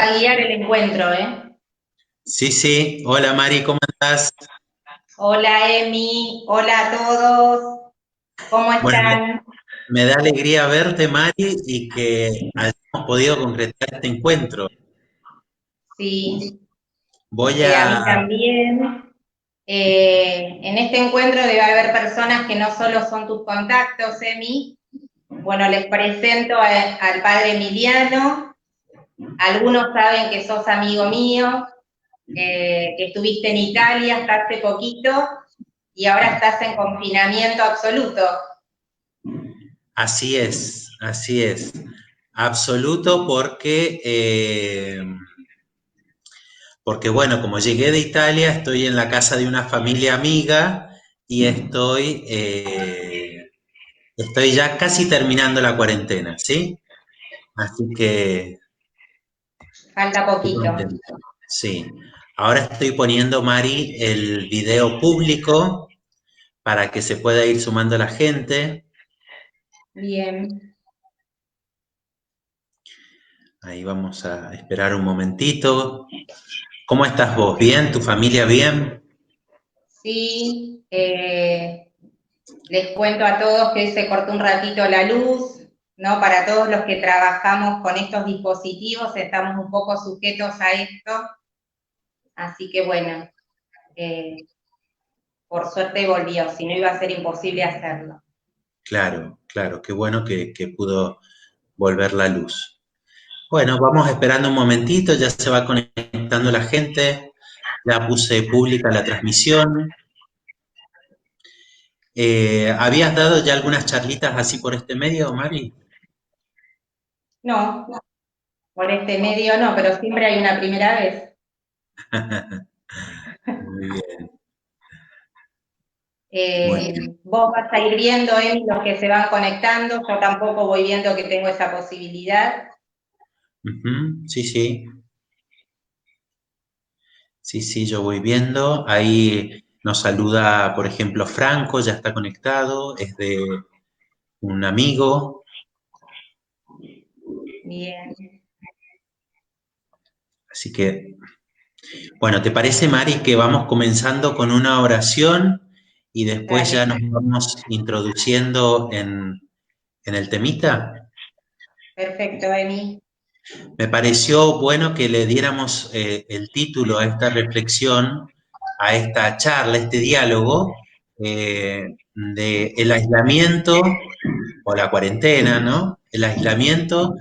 a guiar el encuentro, ¿eh? Sí, sí. Hola Mari, ¿cómo estás? Hola Emi, hola a todos, ¿cómo Bueno, están? me da alegría verte, Mari, y que hayamos podido concretar este encuentro. Sí, Voy a mí a, también. En este encuentro debe haber personas que no solo son tus contactos, Emi. Bueno, les presento al padre Emiliano. Algunos saben que sos amigo mío, que estuviste en Italia hasta hace poquito y ahora estás en confinamiento absoluto. así es, así es. Absoluto porque bueno, como llegué de Italia, estoy en la casa de una familia amiga y estoy ya casi terminando la cuarentena, ¿sí? Así que Falta estoy poquito. contento. Sí. Ahora estoy poniendo, Mari, el video público para que se pueda ir sumando la gente. Bien. Ahí vamos a esperar un momentito. ¿Cómo estás vos? ¿Bien? ¿Tu familia bien? Sí, les cuento a todos que se cortó un ratito la luz, ¿no? Para todos los que trabajamos con estos dispositivos estamos un poco sujetos a esto, así que bueno, eh, por suerte volvió, si no iba a ser imposible hacerlo. Claro, claro, qué bueno que pudo volver la luz. Bueno, vamos esperando un momentito, ya se va conectando la gente, ya puse pública la transmisión. ¿Habías dado ya algunas charlitas así por este medio, Mari? No, por este medio no, pero siempre hay una primera vez. Muy bien, muy bien. Vos vas a ir viendo, Emi, los que se van conectando, yo tampoco voy viendo que tengo esa posibilidad. Ujú, sí, sí. Sí, sí, yo voy viendo. Ahí nos saluda, por ejemplo, Franco, ya está conectado, es de un amigo. Bien. Así que, bueno, ¿te parece, Mari, que vamos comenzando con una oración y después ya Dale, nos vamos introduciendo en el temita? perfecto, Emi. Me pareció bueno que le diéramos el título a esta reflexión, a esta charla, a este diálogo de el aislamiento o la cuarentena, ¿no? El aislamiento,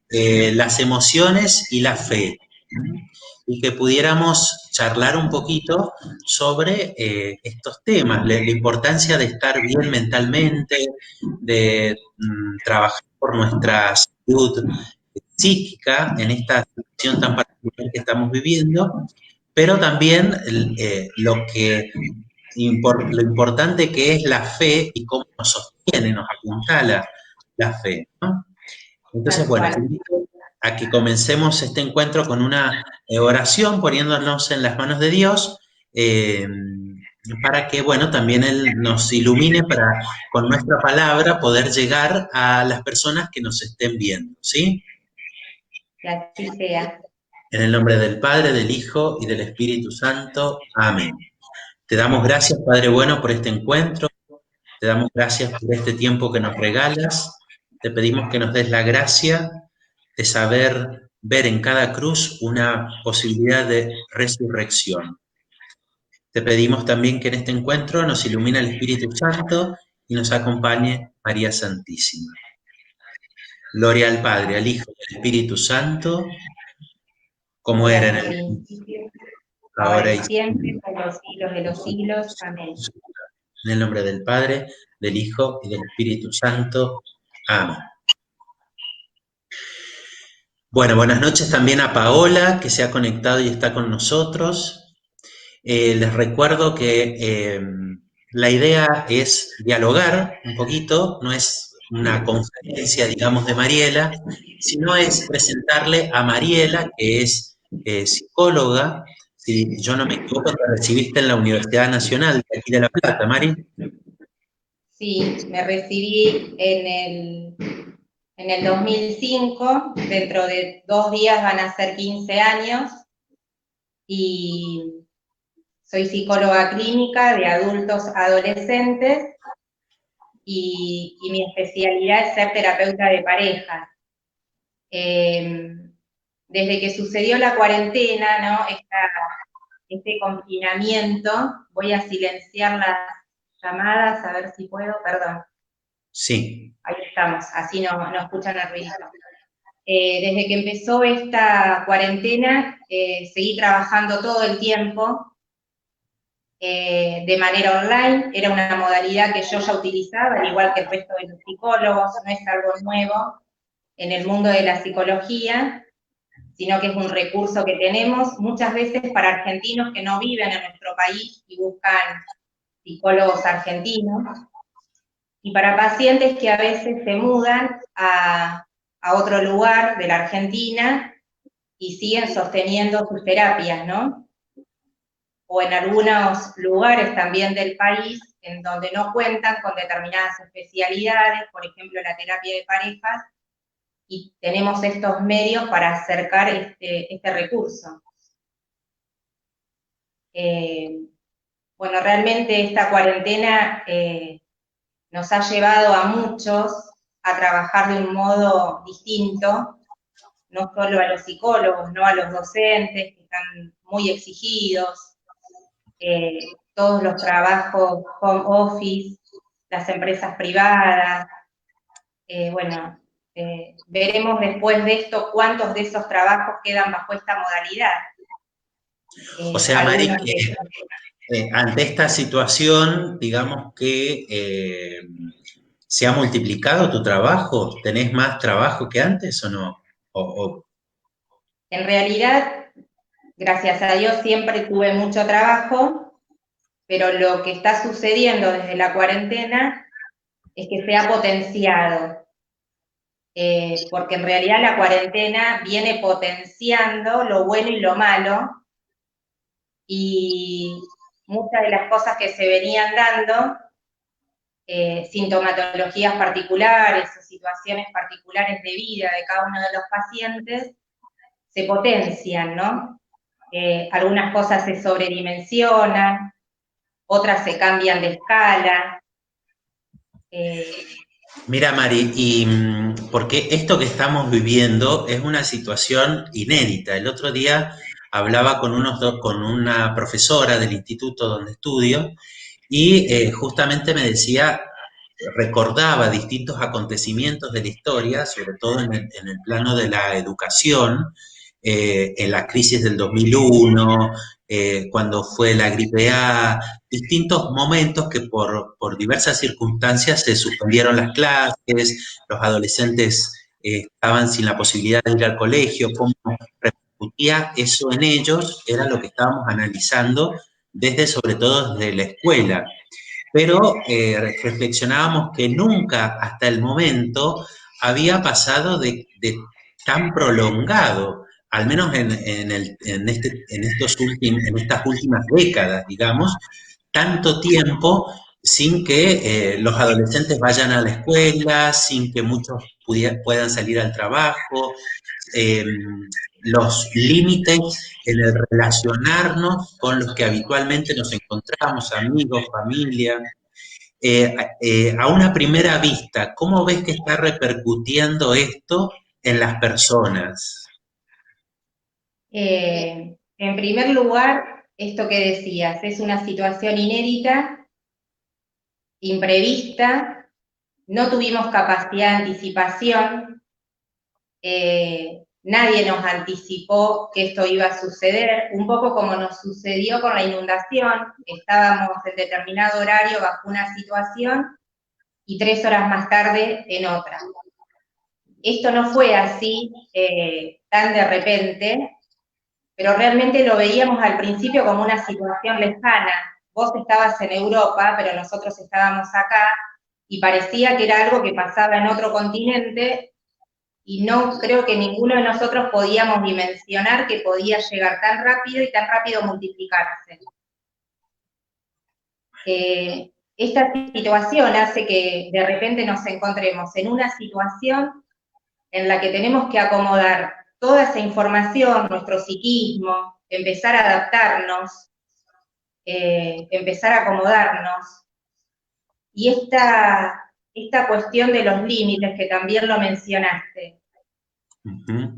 las emociones y la fe. Y que pudiéramos charlar un poquito sobre estos temas, la importancia de estar bien mentalmente, de trabajar por nuestra salud psíquica en esta situación tan particular que estamos viviendo, pero también lo importante que es la fe y cómo nos sostiene, nos apuntala la fe, ¿no? Entonces, Tal bueno, te cual. invito a que comencemos este encuentro con una oración poniéndonos en las manos de Dios eh, para que, bueno, también Él nos ilumine para con nuestra palabra poder llegar a las personas que nos estén viendo, ¿sí? Que así sea. En el nombre del Padre, del Hijo y del Espíritu Santo. Amén. Te damos gracias, Padre bueno, por este encuentro. Te damos gracias por este tiempo que nos regalas. Te pedimos que nos des la gracia de saber ver en cada cruz una posibilidad de resurrección. Te pedimos también que en este encuentro nos ilumine el Espíritu Santo y nos acompañe María Santísima. Gloria al Padre, al Hijo y al Espíritu Santo, como Como era era en en un el principio, ahora ahora y y siempre, por los siglos de los siglos. Amén. en el nombre del Padre, del Hijo y del Espíritu Santo. Amén. Bueno, buenas noches también a Paola, que se ha conectado y está con nosotros. Les recuerdo que la idea es dialogar un poquito, no es una conferencia, digamos, de Mariela, sino es presentarle a Mariela, que es psicóloga, si yo no me equivoco, te recibiste en la Universidad Nacional de aquí de La Plata, Mari. Sí, me recibí en el en el 2005, dentro de 2 días van a ser 15 años, y soy psicóloga clínica de adultos adolescentes, y mi especialidad es ser terapeuta de pareja. Desde que sucedió la cuarentena, ¿no? Este confinamiento, voy a silenciar las llamadas, a ver si puedo, perdón. Sí. Ahí estamos, así no escuchan el ruido. Desde que empezó esta cuarentena, seguí trabajando todo el tiempo de manera online. Era una modalidad que yo ya utilizaba, al igual que el resto de los psicólogos, no es algo nuevo en el mundo de la psicología, sino que es un recurso que tenemos muchas veces para argentinos que no viven en nuestro país y buscan psicólogos argentinos, y para pacientes que a veces se mudan a otro lugar de la Argentina y siguen sosteniendo sus terapias, ¿no? O en algunos lugares también del país en donde no cuentan con determinadas especialidades, por ejemplo la terapia de parejas, y tenemos estos medios para acercar este recurso. Bueno, realmente esta cuarentena nos ha llevado a muchos a trabajar de un modo distinto, no solo a los psicólogos, no a los docentes, que están muy exigidos, todos los trabajos home office, las empresas privadas, bueno, veremos después de esto cuántos de esos trabajos quedan bajo esta modalidad. O sea, Mari, ante esta situación, digamos que ¿se ha multiplicado tu trabajo? ¿Tenés más trabajo que antes o no? En realidad, gracias a Dios, siempre tuve mucho trabajo, pero lo que está sucediendo desde la cuarentena es que se ha potenciado, porque en realidad la cuarentena viene potenciando lo bueno y lo malo, y muchas de las cosas que se venían dando, sintomatologías particulares o situaciones particulares de vida de cada uno de los pacientes, se potencian, ¿no? Algunas cosas se sobredimensionan, otras se cambian de escala. Mira, Mari, y porque esto que estamos viviendo es una situación inédita. El otro día hablaba con una profesora del instituto donde estudio y justamente me decía, recordaba distintos acontecimientos de la historia, sobre todo en el plano de la educación, en la crisis del 2001, cuando fue la gripe A, distintos momentos que por diversas circunstancias se suspendieron las clases, los adolescentes estaban sin la posibilidad de ir al colegio, cómo repercutía eso en ellos, era lo que estábamos analizando sobre todo desde la escuela. Pero reflexionábamos que nunca hasta el momento había pasado de tan prolongado, al menos en estas últimas décadas, digamos, tanto tiempo sin que los adolescentes vayan a la escuela, sin que muchos puedan salir al trabajo, los límites en el relacionarnos con los que habitualmente nos encontramos, amigos, familia. A una primera vista, ¿cómo ves que está repercutiendo esto en las personas? En primer lugar, esto que decías, es una situación inédita, imprevista, no tuvimos capacidad de anticipación, nadie nos anticipó que esto iba a suceder, un poco como nos sucedió con la inundación, estábamos en determinado horario bajo una situación y 3 horas más tarde en otra. Esto no fue así tan de repente, pero realmente lo veíamos al principio como una situación lejana. Vos estabas en Europa, pero nosotros estábamos acá, y parecía que era algo que pasaba en otro continente, y no creo que ninguno de nosotros podíamos dimensionar que podía llegar tan rápido y tan rápido multiplicarse. Esta situación hace que de repente nos encontremos en una situación en la que tenemos que acomodar toda esa información, nuestro psiquismo, empezar a adaptarnos, empezar a acomodarnos. Y esta cuestión de los límites, que también lo mencionaste.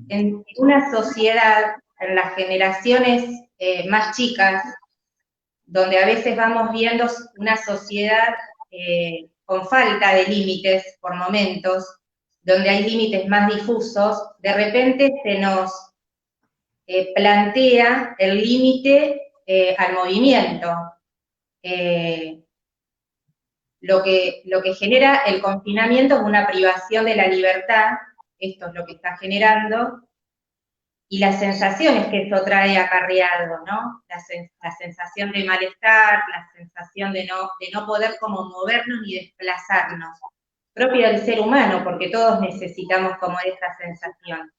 En una sociedad, en las generaciones más chicas, donde a veces vamos viendo una sociedad con falta de límites por momentos, donde hay límites más difusos, de repente se nos plantea el límite al movimiento. Lo que genera el confinamiento es una privación de la libertad, esto es lo que está generando, y las sensaciones que eso trae acarreado, ¿no? La sensación de malestar, la sensación de no poder como movernos ni desplazarnos, propio del ser humano, porque todos necesitamos como esta sensación.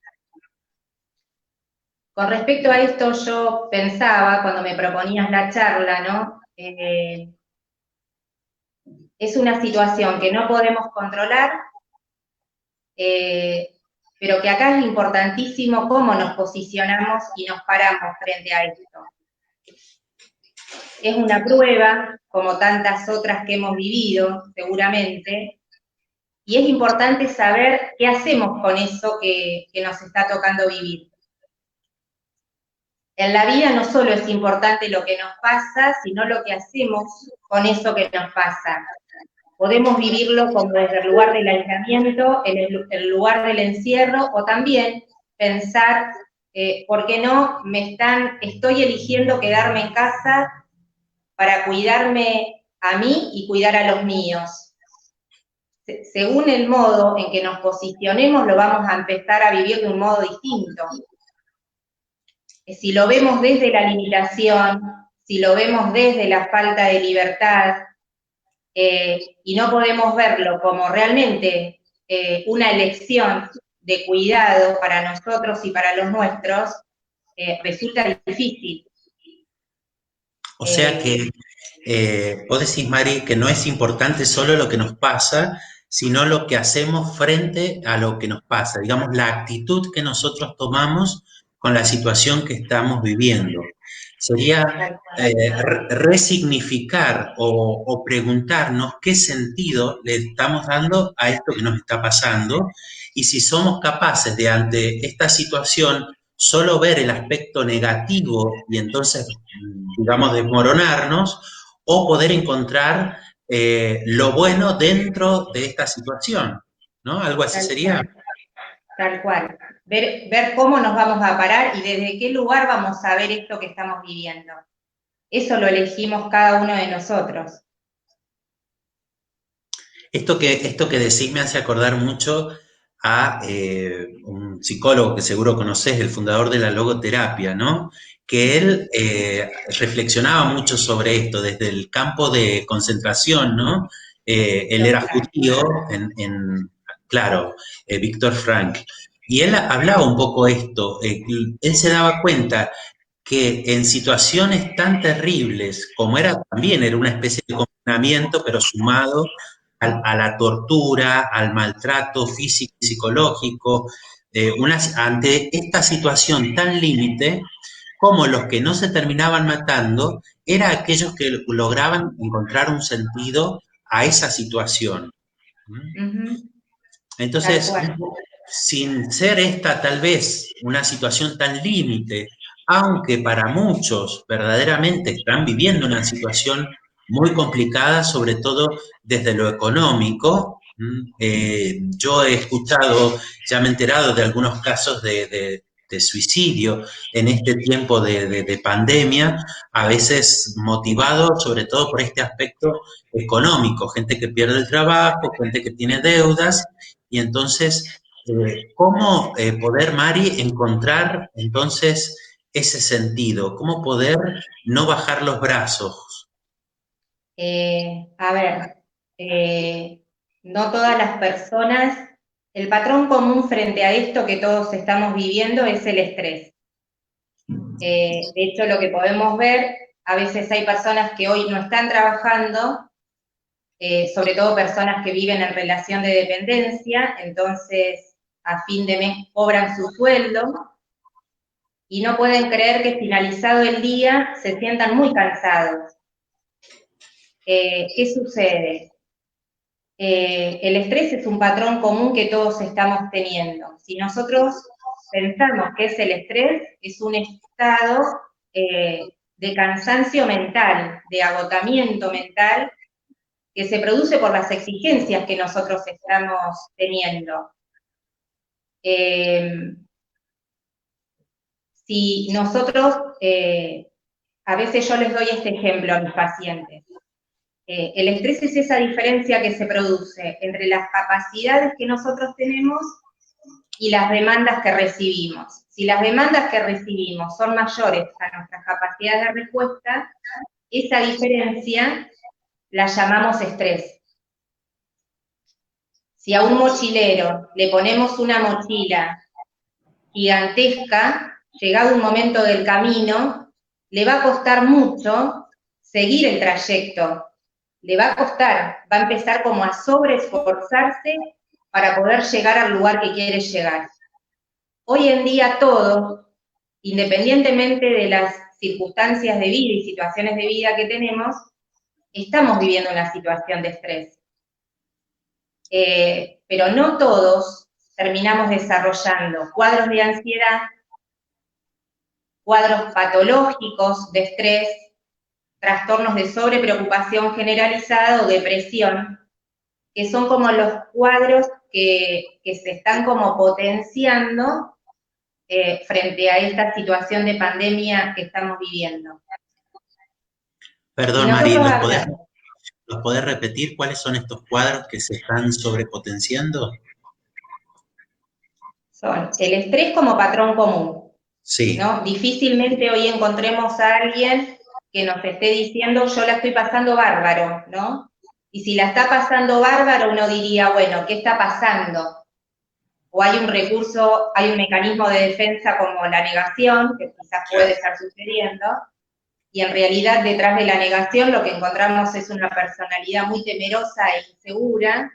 Con respecto a esto, yo pensaba, cuando me proponías la charla, ¿no? Es una situación que no podemos controlar, pero que acá es importantísimo cómo nos posicionamos y nos paramos frente a esto. Es una prueba, como tantas otras que hemos vivido, seguramente, y es importante saber qué hacemos con eso que nos está tocando vivir. En la vida no solo es importante lo que nos pasa, sino lo que hacemos con eso que nos pasa. Podemos vivirlo como desde el lugar del aislamiento, en el lugar del encierro, o también pensar, ¿por qué no estoy eligiendo quedarme en casa para cuidarme a mí y cuidar a los míos? Según el modo en que nos posicionemos, lo vamos a empezar a vivir de un modo distinto. Si lo vemos desde la limitación, si lo vemos desde la falta de libertad, y no podemos verlo como realmente una elección de cuidado para nosotros y para los nuestros, resulta difícil. O sea que vos decís, Mari, que no es importante solo lo que nos pasa, sino lo que hacemos frente a lo que nos pasa, digamos, la actitud que nosotros tomamos con la situación que estamos viviendo. Sería resignificar o preguntarnos qué sentido le estamos dando a esto que nos está pasando, y si somos capaces de, ante esta situación, solo ver el aspecto negativo y entonces, digamos, desmoronarnos, o poder encontrar lo bueno dentro de esta situación, ¿no? Algo así sería. Tal cual. Ver cómo nos vamos a parar y desde qué lugar vamos a ver esto que estamos viviendo. Eso lo elegimos cada uno de nosotros. Esto que decís me hace acordar mucho a un psicólogo que seguro conocés, el fundador de la logoterapia, ¿no? Que él reflexionaba mucho sobre esto desde el campo de concentración, ¿no? Él era judío, claro, Víctor Frankl, y él hablaba un poco esto, él se daba cuenta que en situaciones tan terribles como también era una especie de confinamiento, pero sumado a la tortura, al maltrato físico y psicológico, ante esta situación tan límite, como los que no se terminaban matando, eran aquellos que lograban encontrar un sentido a esa situación. Entonces, sin ser esta tal vez una situación tan límite, aunque para muchos verdaderamente están viviendo una situación muy complicada, sobre todo desde lo económico. Yo he escuchado, ya me he enterado de algunos casos de suicidio en este tiempo de pandemia, a veces motivado sobre todo por este aspecto económico, gente que pierde el trabajo, gente que tiene deudas, y entonces, ¿cómo poder, Mari, encontrar entonces ese sentido? ¿Cómo poder no bajar los brazos? A ver, no todas las personas, el patrón común frente a esto que todos estamos viviendo es el estrés. De hecho, lo que podemos ver, a veces hay personas que hoy no están trabajando, sobre todo personas que viven en relación de dependencia, entonces a fin de mes cobran su sueldo y no pueden creer que finalizado el día se sientan muy cansados. ¿Qué sucede? El estrés es un patrón común que todos estamos teniendo. Si nosotros pensamos que es el estrés, es un estado de cansancio mental, de agotamiento mental, que se produce por las exigencias que nosotros estamos teniendo. Si nosotros, a veces yo les doy este ejemplo a mis pacientes, el estrés es esa diferencia que se produce entre las capacidades que nosotros tenemos y las demandas que recibimos. Si las demandas que recibimos son mayores a nuestras capacidades de respuesta, esa diferencia la llamamos estrés. Si a un mochilero le ponemos una mochila gigantesca, llegado un momento del camino, le va a costar mucho seguir el trayecto. Le va a costar, va a empezar como a sobreesforzarse para poder llegar al lugar que quiere llegar. Hoy en día todos, independientemente de las circunstancias de vida y situaciones de vida que tenemos, estamos viviendo una situación de estrés. Pero no todos terminamos desarrollando cuadros de ansiedad, cuadros patológicos de estrés, trastornos de sobrepreocupación generalizada o depresión, que son como los cuadros que se están como potenciando frente a esta situación de pandemia que estamos viviendo. Perdón, Mari, ¿los podés repetir cuáles son estos cuadros que se están sobrepotenciando? Son el estrés como patrón común. Sí. ¿No? Difícilmente hoy encontremos a alguien que nos esté diciendo yo la estoy pasando bárbaro, ¿no? Y si la está pasando bárbaro, uno diría, bueno, ¿qué está pasando? O hay un recurso, hay un mecanismo de defensa como la negación, que quizás puede estar sucediendo, y en realidad detrás de la negación lo que encontramos es una personalidad muy temerosa e insegura,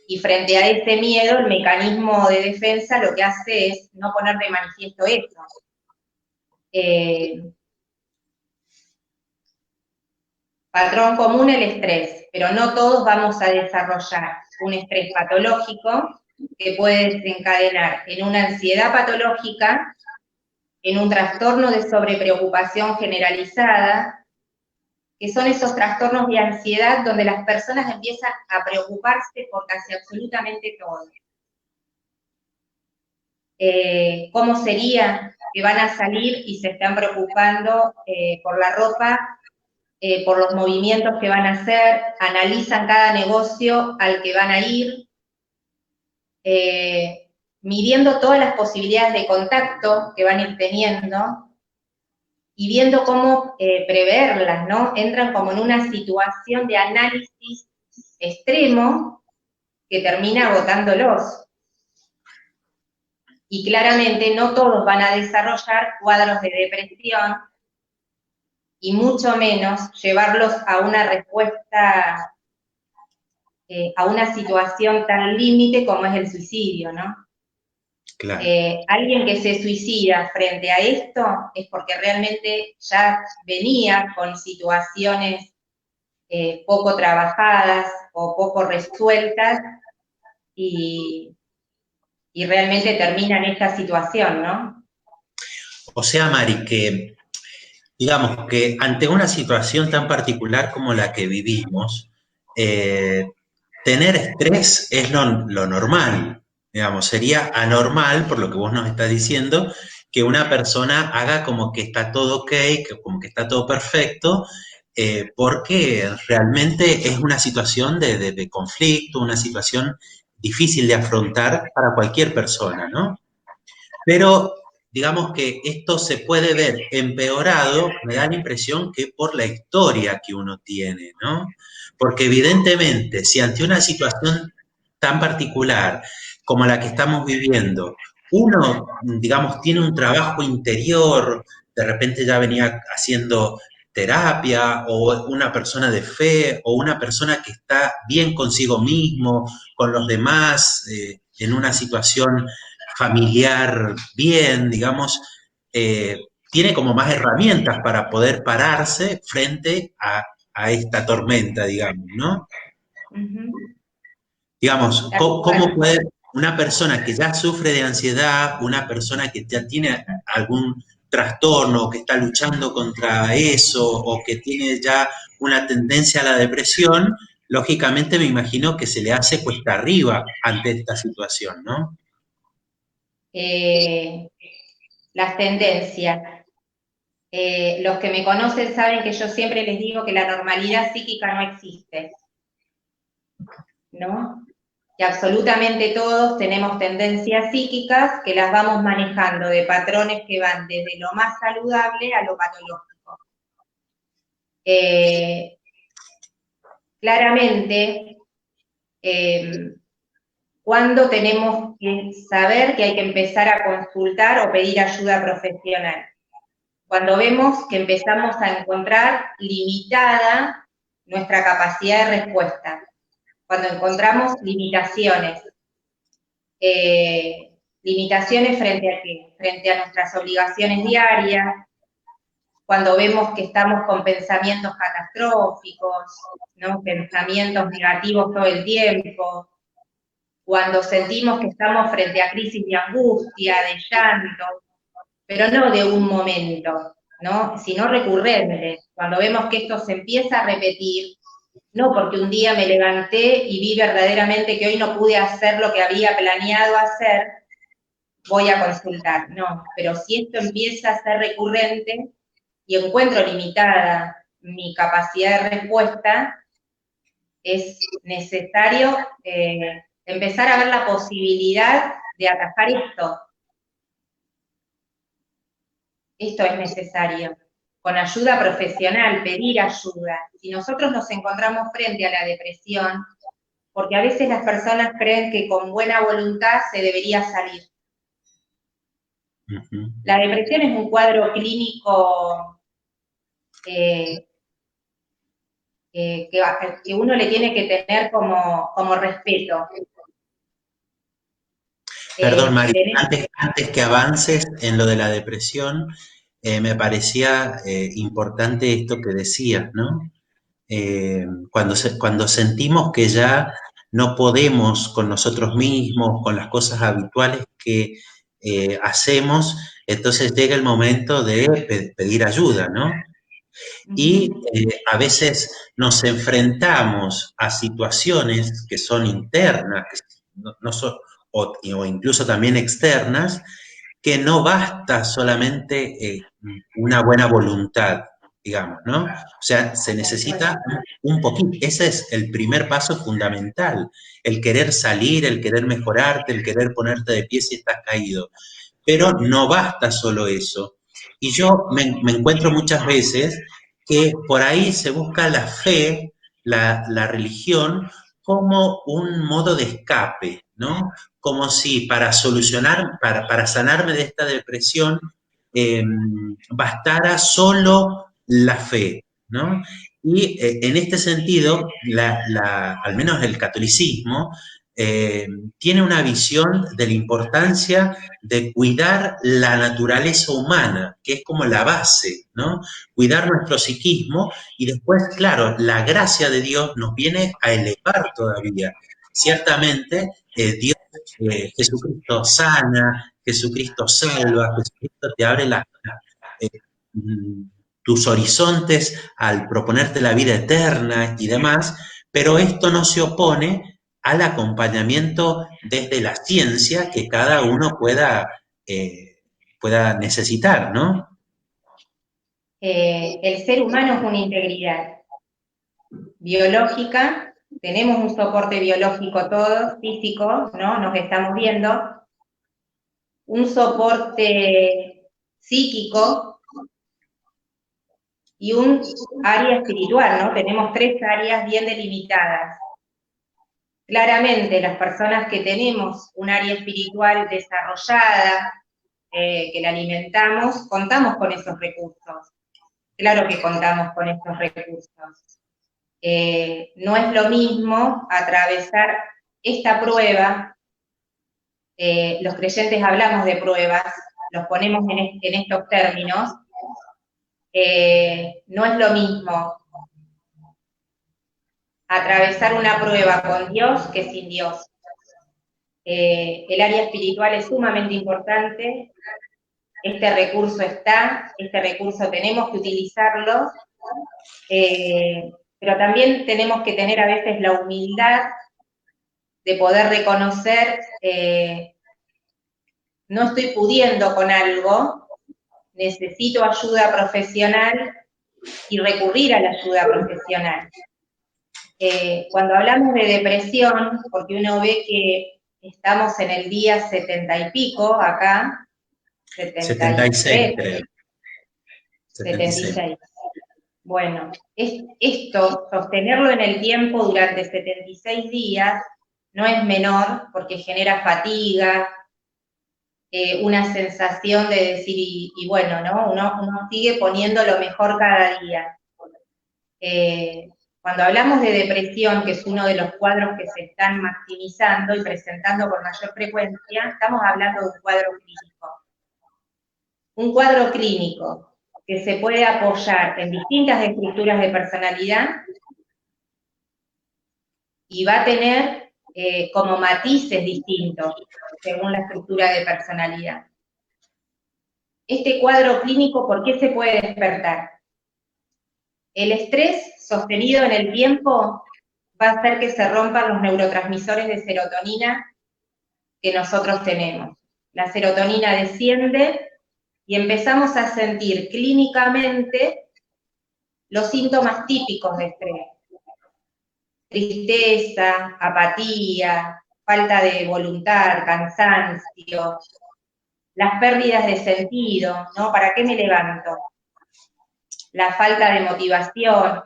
y frente a ese miedo, el mecanismo de defensa lo que hace es no poner de manifiesto eso. Patrón común el estrés, pero no todos vamos a desarrollar un estrés patológico que puede desencadenar en una ansiedad patológica, en un trastorno de sobrepreocupación generalizada, que son esos trastornos de ansiedad donde las personas empiezan a preocuparse por casi absolutamente todo. ¿Cómo sería que van a salir y se están preocupando por la ropa, por los movimientos que van a hacer, analizan cada negocio al que van a ir, midiendo todas las posibilidades de contacto que van a ir teniendo y viendo cómo preverlas, ¿no? Entran como en una situación de análisis extremo que termina agotándolos. Y claramente no todos van a desarrollar cuadros de depresión y mucho menos llevarlos a una respuesta, a una situación tan límite como es el suicidio, ¿no? Claro. Alguien que se suicida frente a esto es porque realmente ya venía con situaciones poco trabajadas o poco resueltas y realmente termina en esta situación, ¿no? O sea, Mari, que digamos que ante una situación tan particular como la que vivimos, tener estrés es lo normal, digamos, sería anormal, por lo que vos nos estás diciendo, que una persona haga como que está todo ok, que como que está todo perfecto, porque realmente es una situación de conflicto, una situación difícil de afrontar para cualquier persona, ¿no? Pero digamos que esto se puede ver empeorado, me da la impresión que por la historia que uno tiene, ¿no? Porque evidentemente, si ante una situación tan particular como la que estamos viviendo, uno, digamos, tiene un trabajo interior, de repente ya venía haciendo terapia, o una persona de fe, o una persona que está bien consigo mismo, con los demás, en una situación familiar bien, digamos, tiene como más herramientas para poder pararse frente a esta tormenta, digamos, ¿no? Ujú. Digamos, Tal ¿cómo cual. puede una persona que ya sufre de ansiedad, una persona que ya tiene algún trastorno, que está luchando contra eso, o que tiene ya una tendencia a la depresión, lógicamente me imagino que se le hace cuesta arriba ante esta situación, ¿no? Eh, las tendencias. Los que me conocen saben que yo siempre les digo que la normalidad psíquica no existe, ¿no? Que absolutamente todos tenemos tendencias psíquicas que las vamos manejando de patrones que van desde lo más saludable a lo patológico. Eh, claramente, cuando tenemos que saber que hay que empezar a consultar o pedir ayuda profesional. Cuando vemos que empezamos a encontrar limitada nuestra capacidad de respuesta. Cuando encontramos limitaciones. Limitaciones frente a qué? Frente a nuestras obligaciones diarias, cuando vemos que estamos con pensamientos catastróficos, ¿no? Pensamientos negativos todo el tiempo, cuando sentimos que estamos frente a crisis de angustia, de llanto, pero no de un momento, ¿no? Sino recurrente, cuando vemos que esto se empieza a repetir, no porque un día me levanté y vi verdaderamente que hoy no pude hacer lo que había planeado hacer, voy a consultar, no, pero si esto empieza a ser recurrente y encuentro limitada mi capacidad de respuesta, es necesario empezar a ver la posibilidad de atajar esto. Esto es necesario. Con ayuda profesional, pedir ayuda. Si nosotros nos encontramos frente a la depresión, porque a veces las personas creen que con buena voluntad se debería salir. Uh-huh. La depresión es un cuadro clínico que uno le tiene que tener como respeto. Perdón, Mari, Tenemos, antes que avances en lo de la depresión, me parecía importante esto que decías, ¿no? Cuando sentimos que ya no podemos con nosotros mismos, con las cosas habituales que hacemos, entonces llega el momento de pedir ayuda, ¿no? Y a veces nos enfrentamos a situaciones que son internas, que no son, o incluso también externas, que no basta solamente una buena voluntad, digamos, ¿no? O sea, se necesita un poquito. Ese es el primer paso fundamental, el querer salir, el querer mejorarte, el querer ponerte de pie si estás caído. Pero no basta solo eso. Y yo me encuentro muchas veces que por ahí se busca la fe, la religión, como un modo de escape, ¿no? Como si para solucionar, para sanarme de esta depresión, bastara solo la fe, ¿no? Y en este sentido, al menos el catolicismo, tiene una visión de la importancia de cuidar la naturaleza humana, que es como la base, ¿no? Cuidar nuestro psiquismo y después, claro, la gracia de Dios nos viene a elevar todavía. Ciertamente, Dios, Jesucristo sana, Jesucristo salva, Jesucristo te abre eh, tus horizontes al proponerte la vida eterna y demás, pero esto no se opone al acompañamiento desde la ciencia que cada uno pueda necesitar, ¿no? el ser humano es una integridad biológica, tenemos un soporte biológico todos, físico, ¿no? Nos estamos viendo, un soporte psíquico y un área espiritual, ¿no? Tenemos 3 áreas bien delimitadas. Claramente, las personas que tenemos un área espiritual desarrollada, que la alimentamos, contamos con esos recursos. Claro que contamos con estos recursos. No es lo mismo atravesar esta prueba los creyentes hablamos de pruebas, los ponemos en estos términos, no es lo mismo atravesar una prueba con Dios que sin Dios. El área espiritual es sumamente importante, este recurso está, este recurso tenemos que utilizarlo, pero también tenemos que tener a veces la humildad de poder reconocer, no estoy pudiendo con algo, necesito ayuda profesional y recurrir a la ayuda profesional. Cuando hablamos de depresión, porque uno ve que estamos en el día 70 y pico acá, 76, creo. 76. Bueno, esto, sostenerlo en el tiempo durante 76 días, no es menor porque genera fatiga, una sensación de decir, y bueno, ¿no? Uno sigue poniendo lo mejor cada día. Cuando hablamos de depresión, que es uno de los cuadros que se están maximizando y presentando con mayor frecuencia, estamos hablando de un cuadro clínico. Un cuadro clínico que se puede apoyar en distintas estructuras de personalidad y va a tener como matices distintos según la estructura de personalidad. Este cuadro clínico, ¿por qué se puede despertar? El estrés sostenido en el tiempo va a hacer que se rompan los neurotransmisores de serotonina que nosotros tenemos. La serotonina desciende y empezamos a sentir clínicamente los síntomas típicos de estrés. Tristeza, apatía, falta de voluntad, cansancio, las pérdidas de sentido, ¿no? ¿Para qué me levanto? La falta de motivación.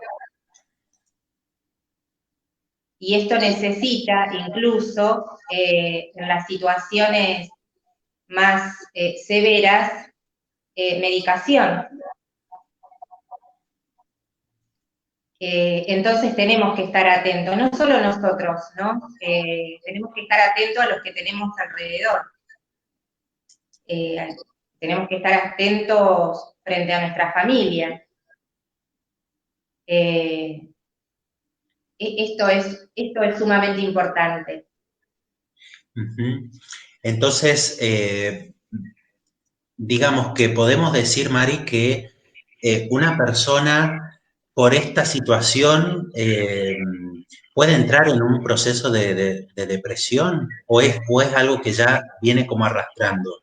Y esto necesita incluso, en las situaciones más severas, medicación. Entonces tenemos que estar atentos, no solo nosotros, ¿no? Tenemos que estar atentos a los que tenemos alrededor. Tenemos que estar atentos frente a nuestra familia. Esto es sumamente importante. Entonces, digamos que podemos decir, Mari, que una persona por esta situación puede entrar en un proceso de depresión o es algo que ya viene como arrastrando.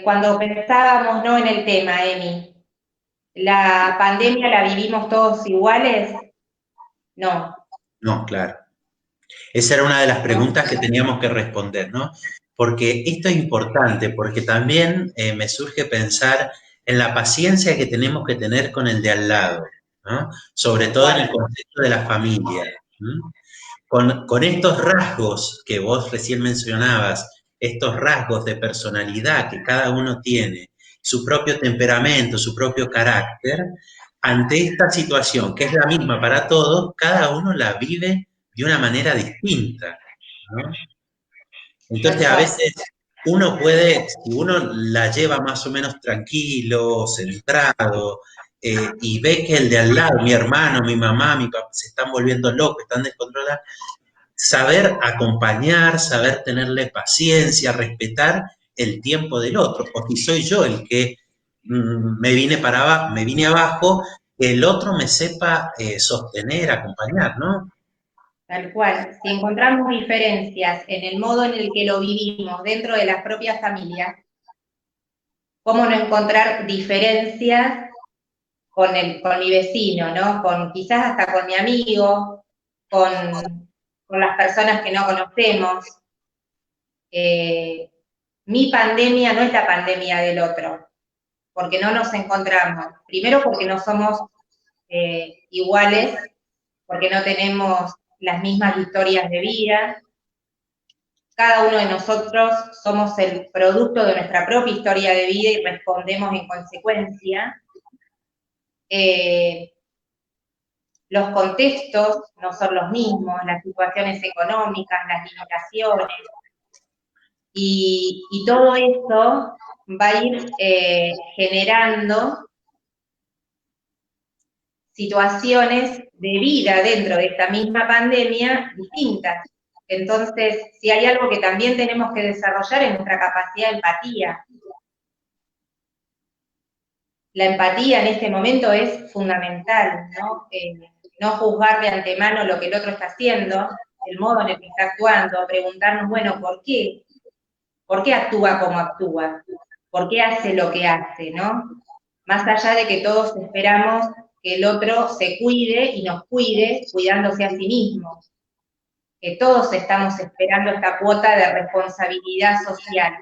Cuando pensábamos, ¿no?, en el tema, Emi, ¿la pandemia la vivimos todos iguales? No. No, claro. Esa era una de las preguntas que teníamos que responder, ¿no? Porque esto es importante, porque también me surge pensar en la paciencia que tenemos que tener con el de al lado, ¿no? Sobre todo en el contexto de la familia. Con estos rasgos que vos recién mencionabas, estos rasgos de personalidad que cada uno tiene, su propio temperamento, su propio carácter, ante esta situación, que es la misma para todos, cada uno la vive de una manera distinta, ¿no? Entonces, a veces uno puede, si uno la lleva más o menos tranquilo, centrado, y ve que el de al lado, mi hermano, mi mamá, mi papá, se están volviendo locos, están descontrolados, saber acompañar, saber tenerle paciencia, respetar el tiempo del otro, o si soy yo el que me vine abajo, que el otro me sepa sostener, acompañar, ¿no? Tal cual. Si encontramos diferencias en el modo en el que lo vivimos dentro de las propias familias, ¿cómo no encontrar diferencias con mi vecino, ¿no? Quizás hasta con mi amigo, con las personas que no conocemos? Mi pandemia no es la pandemia del otro, porque no nos encontramos. Primero porque no somos iguales, porque no tenemos las mismas historias de vida. Cada uno de nosotros somos el producto de nuestra propia historia de vida y respondemos en consecuencia. los contextos no son los mismos, las situaciones económicas, las limitaciones, y todo esto va a ir generando situaciones de vida dentro de esta misma pandemia distintas. Entonces, si hay algo que también tenemos que desarrollar es nuestra capacidad de empatía. La empatía en este momento es fundamental, ¿no? No juzgar de antemano lo que el otro está haciendo, el modo en el que está actuando, preguntarnos, bueno, ¿por qué? ¿Por qué actúa como actúa? ¿Por qué hace lo que hace, no? Más allá de que todos esperamos que el otro se cuide y nos cuide cuidándose a sí mismo. Que todos estamos esperando esta cuota de responsabilidad social.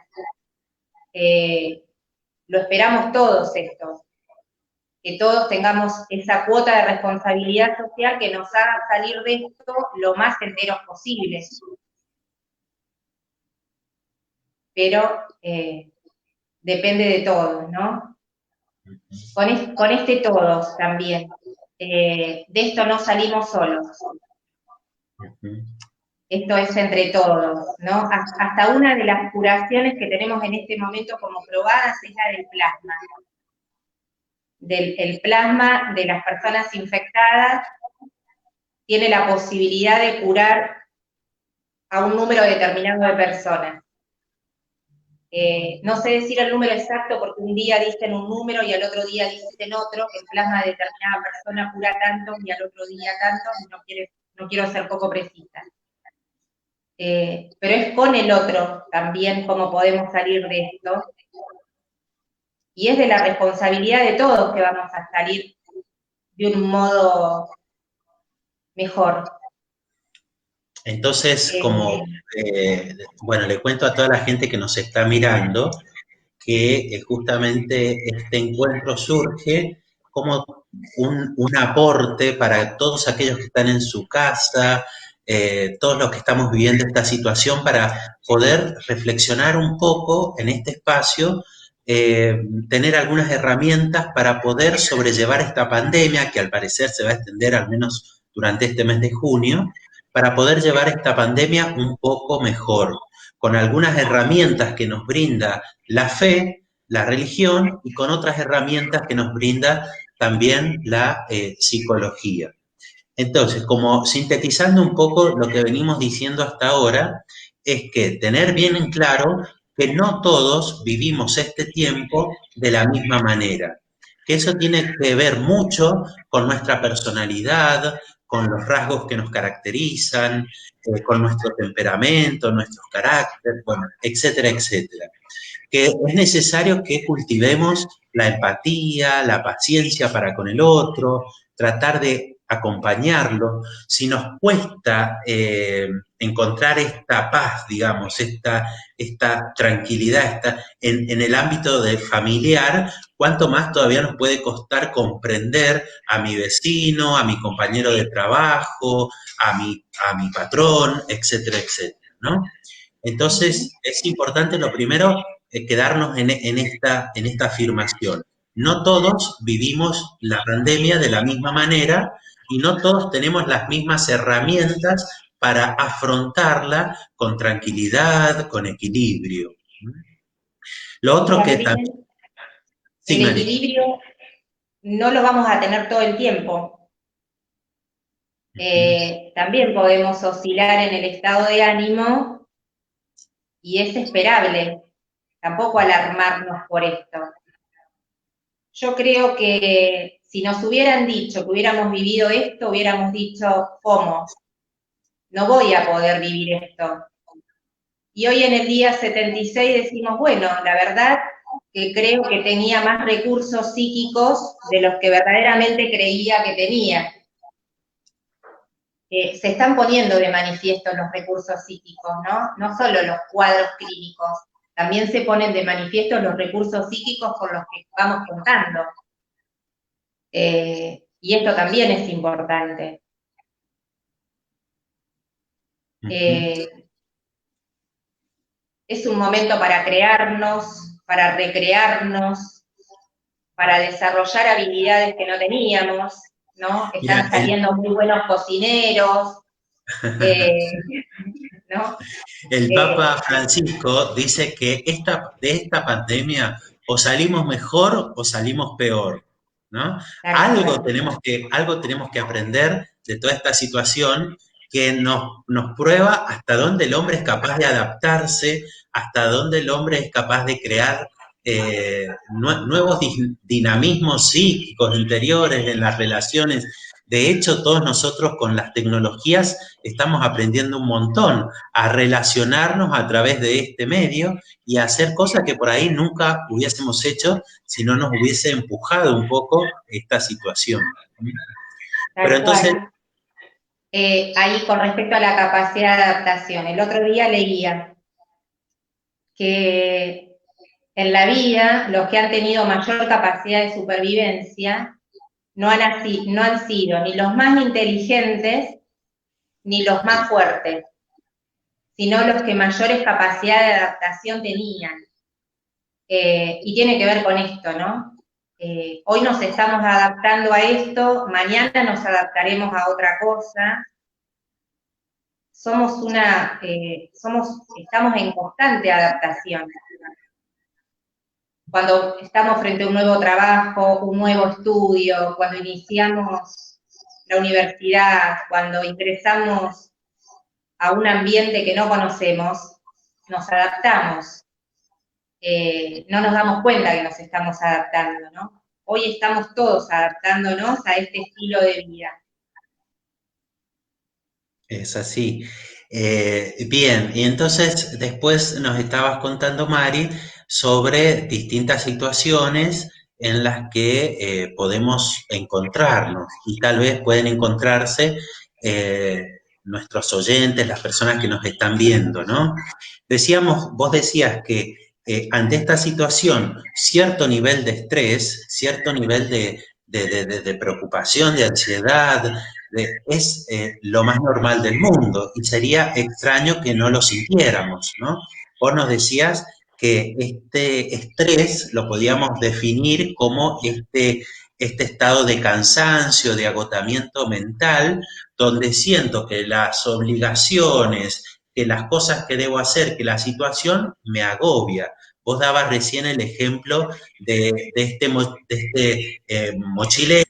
Lo esperamos todos esto. Que todos tengamos esa cuota de responsabilidad social que nos haga salir de esto lo más enteros posible. Pero depende de todos, ¿no? Con este todos también. De esto no salimos solos. Esto es entre todos, ¿no? Hasta una de las curaciones que tenemos en este momento como probadas es la del plasma. El plasma de las personas infectadas tiene la posibilidad de curar a un número determinado de personas. No sé decir el número exacto porque un día dicen un número y al otro día dicen otro, que el plasma de determinada persona cura tanto y al otro día tanto, y no quiero ser poco precisa. Pero es con el otro también cómo podemos salir de esto, y es de la responsabilidad de todos que vamos a salir de un modo mejor. Entonces, bueno, le cuento a toda la gente que nos está mirando que justamente este encuentro surge como un aporte para todos aquellos que están en su casa, todos los que estamos viviendo esta situación, para poder reflexionar un poco en este espacio, tener algunas herramientas para poder sobrellevar esta pandemia, que al parecer se va a extender al menos durante este mes de junio, para poder llevar esta pandemia un poco mejor, con algunas herramientas que nos brinda la fe, la religión, y con otras herramientas que nos brinda también la psicología. Entonces, como sintetizando un poco lo que venimos diciendo hasta ahora, es que tener bien en claro que no todos vivimos este tiempo de la misma manera, que eso tiene que ver mucho con nuestra personalidad, con los rasgos que nos caracterizan, con nuestro temperamento, nuestros caracteres, bueno, etcétera, etcétera. Que es necesario que cultivemos la empatía, la paciencia para con el otro, tratar de acompañarlo. Si nos cuesta encontrar esta paz, digamos, esta tranquilidad en el ámbito de familiar, cuánto más todavía nos puede costar comprender a mi vecino, a mi compañero de trabajo, a mi patrón, etcétera, etcétera, ¿no? Entonces, es importante lo primero, quedarnos en esta afirmación. No todos vivimos la pandemia de la misma manera y no todos tenemos las mismas herramientas para afrontarla con tranquilidad, con equilibrio. Lo otro que también... Sí, el equilibrio no lo vamos a tener todo el tiempo. También podemos oscilar en el estado de ánimo y es esperable. Tampoco alarmarnos por esto. Yo creo que si nos hubieran dicho que hubiéramos vivido esto, hubiéramos dicho, ¿cómo? No voy a poder vivir esto. Y hoy en el día 76 decimos, bueno, la verdad que creo que tenía más recursos psíquicos de los que verdaderamente creía que tenía. Se están poniendo de manifiesto los recursos psíquicos, ¿no? No solo los cuadros clínicos, también se ponen de manifiesto los recursos psíquicos con los que vamos contando. Y esto también es importante. Es un momento para crearnos, para recrearnos, para desarrollar habilidades que no teníamos, ¿no? Mira, Están saliendo muy buenos cocineros, eh, ¿no? el Eh, Papa Francisco dice que de esta pandemia o salimos mejor o salimos peor, ¿no? Tal cual. Algo tenemos que aprender de toda esta situación que nos prueba hasta dónde el hombre es capaz de adaptarse, hasta dónde el hombre es capaz de crear nuevos dinamismos psíquicos interiores en las relaciones. De hecho, todos nosotros con las tecnologías estamos aprendiendo un montón a relacionarnos a través de este medio y a hacer cosas que por ahí nunca hubiésemos hecho si no nos hubiese empujado un poco esta situación. Pero Tal entonces, cual. Ahí con respecto a la capacidad de adaptación, el otro día leía que en la vida los que han tenido mayor capacidad de supervivencia no han sido ni los más inteligentes ni los más fuertes, sino los que mayores capacidad de adaptación tenían. Y tiene que ver con esto, ¿no? Hoy nos estamos adaptando a esto, mañana nos adaptaremos a otra cosa. Estamos en constante adaptación. Cuando estamos frente a un nuevo trabajo, un nuevo estudio, cuando iniciamos la universidad, cuando ingresamos a un ambiente que no conocemos, nos adaptamos. No nos damos cuenta que nos estamos adaptando, ¿no? Hoy estamos todos adaptándonos a este estilo de vida. es así. Bien, y entonces después nos estabas contando, Mari, sobre distintas situaciones en las que podemos encontrarnos y tal vez pueden encontrarse eh, nuestros oyentes, las personas que nos están viendo, ¿no? Vos decías que ante esta situación, cierto nivel de estrés, cierto nivel de preocupación, de ansiedad, es lo más normal del mundo y sería extraño que no lo sintiéramos, ¿no? Vos nos decías que este estrés lo podíamos definir como este estado de cansancio, de agotamiento mental, donde siento que las obligaciones, que las cosas que debo hacer, que la situación me agobia. Vos dabas recién el ejemplo de este mochilero,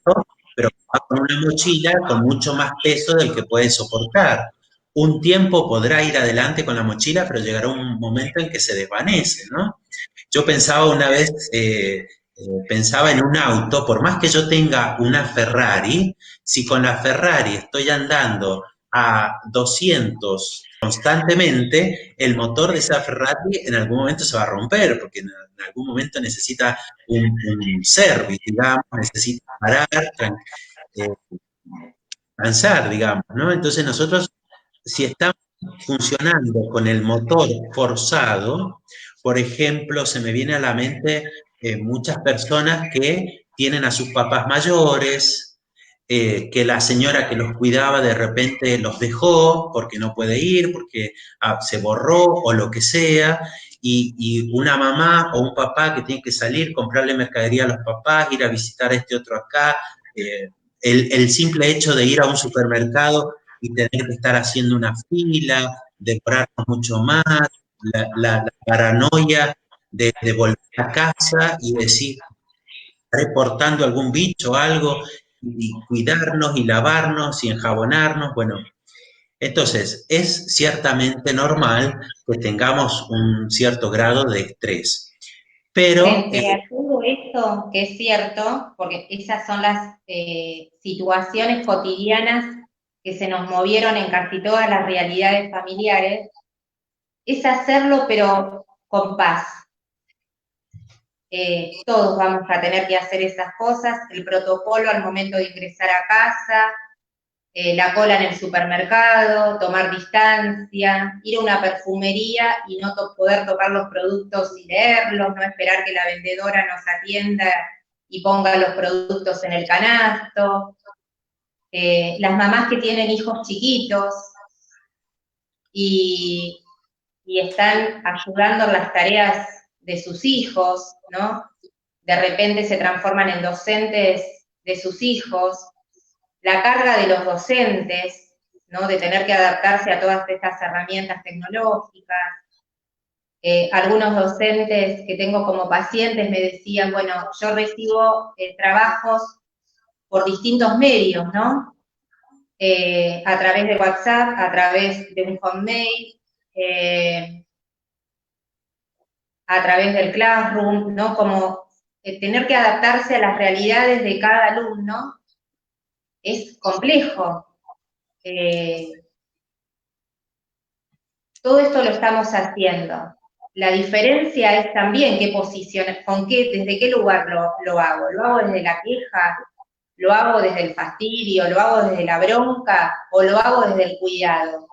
pero va con una mochila con mucho más peso del que puede soportar. Un tiempo podrá ir adelante con la mochila, pero llegará un momento en que se desvanece, ¿no? Yo pensaba una vez, pensaba en un auto, por más que yo tenga una Ferrari, si con la Ferrari estoy andando a 200 constantemente, el motor de esa Ferrari en algún momento se va a romper, porque en algún momento necesita un service, digamos, necesita parar, eh, cansar, digamos, ¿no? Entonces nosotros, si estamos funcionando con el motor forzado, por ejemplo, se me viene a la mente muchas personas que tienen a sus papás mayores, que la señora que los cuidaba de repente los dejó porque no puede ir, porque se borró o lo que sea, y una mamá o un papá que tiene que salir, comprarle mercadería a los papás, ir a visitar a este otro acá, el simple hecho de ir a un supermercado y tener que estar haciendo una fila, demorarnos mucho más, la paranoia de volver a casa y decir, estaré portando algún bicho o algo, y cuidarnos y lavarnos y enjabonarnos, bueno. Entonces, es ciertamente normal que tengamos un cierto grado de estrés, pero Frente a todo esto, que es cierto, porque esas son las situaciones cotidianas que se nos movieron en casi todas las realidades familiares, es hacerlo pero con paz. Todos vamos a tener que hacer esas cosas, el protocolo al momento de ingresar a casa, la cola en el supermercado, tomar distancia, ir a una perfumería y no poder tocar los productos y leerlos, no esperar que la vendedora nos atienda y ponga los productos en el canasto. Las mamás que tienen hijos chiquitos y, y están ayudando en las tareas de sus hijos, ¿no? De repente se transforman en docentes de sus hijos. la carga de los docentes, ¿no? De tener que adaptarse a todas estas herramientas tecnológicas. Algunos docentes que tengo como pacientes me decían, bueno, yo recibo trabajos por distintos medios, ¿no? A través de WhatsApp, a través de un hotmail, a través del Classroom, ¿no? Como tener que adaptarse a las realidades de cada alumno es complejo. Todo esto lo estamos haciendo. La diferencia es también qué posición, desde qué lugar lo hago. ¿Lo hago desde la queja? ¿Lo hago desde el fastidio? ¿Lo hago desde la bronca? ¿O lo hago desde el cuidado?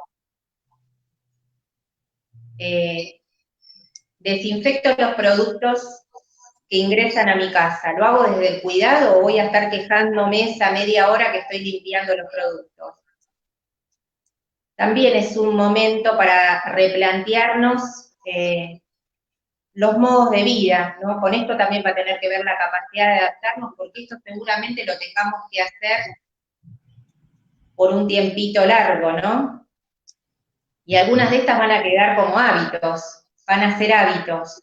Desinfecto los productos que ingresan a mi casa. ¿Lo hago desde el cuidado o voy a estar quejándome esa media hora que estoy limpiando los productos? También es un momento para replantearnos los modos de vida, ¿no? Con esto también va a tener que ver la capacidad de adaptarnos, porque esto seguramente lo tengamos que hacer por un tiempito largo, ¿no? Y algunas de estas van a quedar como hábitos, van a ser hábitos.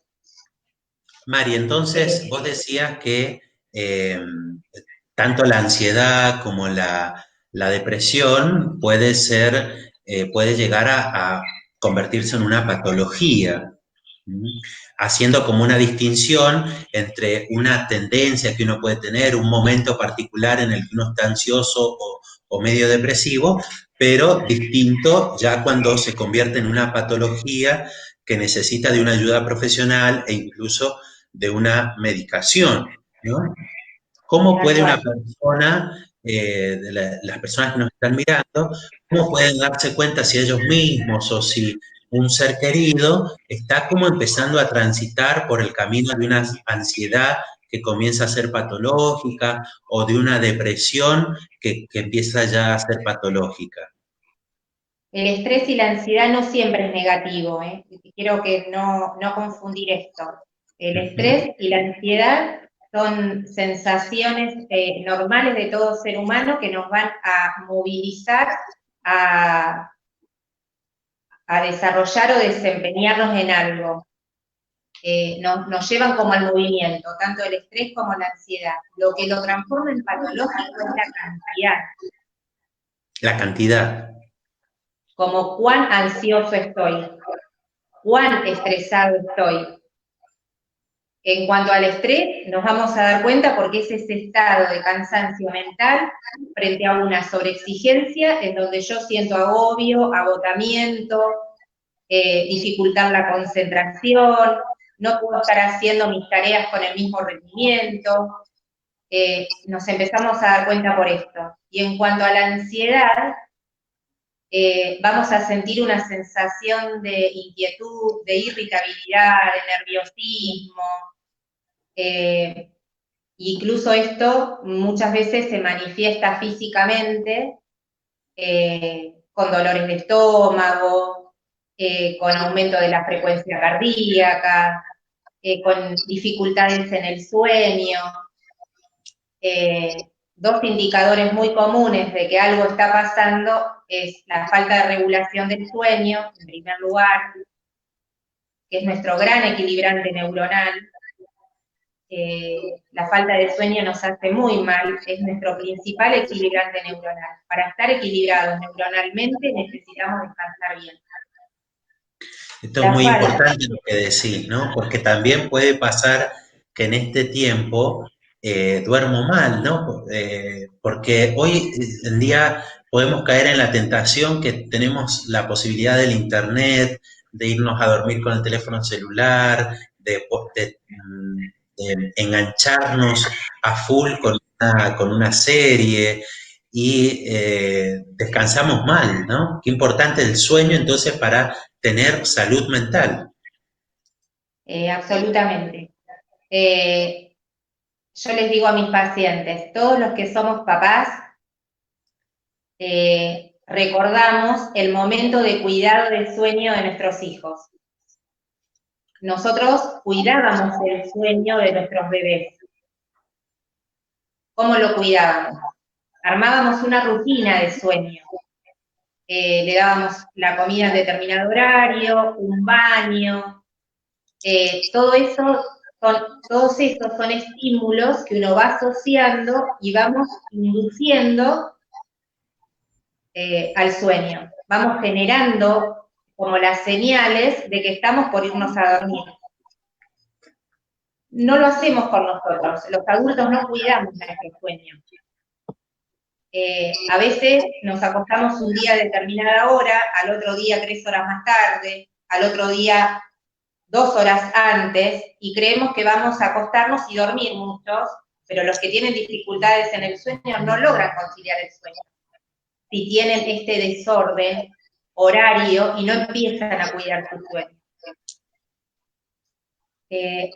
Mari, entonces vos decías que tanto la ansiedad como la depresión puede llegar a convertirse en una patología, haciendo como una distinción entre una tendencia que uno puede tener, un momento particular en el que uno está ansioso o medio depresivo, pero distinto ya cuando se convierte en una patología que necesita de una ayuda profesional e incluso de una medicación, ¿no? ¿Cómo puede una persona, las personas que nos están mirando, cómo pueden darse cuenta si ellos mismos o si un ser querido está como empezando a transitar por el camino de una ansiedad que comienza a ser patológica o de una depresión que empieza ya a ser patológica? El estrés y la ansiedad no siempre es negativo, ¿eh? Quiero que no confundir esto. El estrés y la ansiedad son sensaciones normales de todo ser humano que nos van a movilizar a desarrollar o desempeñarnos en algo. Nos llevan como al movimiento, tanto el estrés como la ansiedad. Lo que lo transforma en patológico es la cantidad. La cantidad. Como cuán ansioso estoy, cuán estresado estoy. En cuanto al estrés, nos vamos a dar cuenta porque es ese estado de cansancio mental frente a una sobreexigencia en donde yo siento agobio, agotamiento, dificultar la concentración, no puedo estar haciendo mis tareas con el mismo rendimiento. Nos empezamos a dar cuenta por esto. Y en cuanto a la ansiedad, vamos a sentir una sensación de inquietud, de irritabilidad, de nerviosismo. Incluso esto muchas veces se manifiesta físicamente con dolores de estómago, con aumento de la frecuencia cardíaca, con dificultades en el sueño. Dos indicadores muy comunes de que algo está pasando es la falta de regulación del sueño, en primer lugar, que es nuestro gran equilibrante neuronal. La falta de sueño nos hace muy mal, es nuestro principal equilibrante neuronal. Para estar equilibrados neuronalmente necesitamos descansar bien. Esto es muy importante lo que decís, ¿no? Porque también puede pasar que en este tiempo duermo mal, ¿no? Porque hoy en día podemos caer en la tentación que tenemos la posibilidad del internet, de irnos a dormir con el teléfono celular, de engancharnos a full con una serie y descansamos mal, ¿no? Qué importante el sueño entonces para tener salud mental. Absolutamente. Yo les digo a mis pacientes, todos los que somos papás, recordamos el momento de cuidado del sueño de nuestros hijos. Nosotros cuidábamos el sueño de nuestros bebés. ¿Cómo lo cuidábamos? armábamos una rutina de sueño. Le dábamos la comida en determinado horario, un baño, todos esos son estímulos que uno va asociando y vamos induciendo al sueño. Vamos generando como las señales de que estamos por irnos a dormir. No lo hacemos con nosotros, los adultos no cuidamos nuestro sueño. A veces nos acostamos un día a determinada hora, al otro día 3 horas más tarde, al otro día 2 horas antes, y creemos que vamos a acostarnos y dormir muchos, pero los que tienen dificultades en el sueño no logran conciliar el sueño. Si tienen este desorden horario y no empiezan a cuidar su sueño.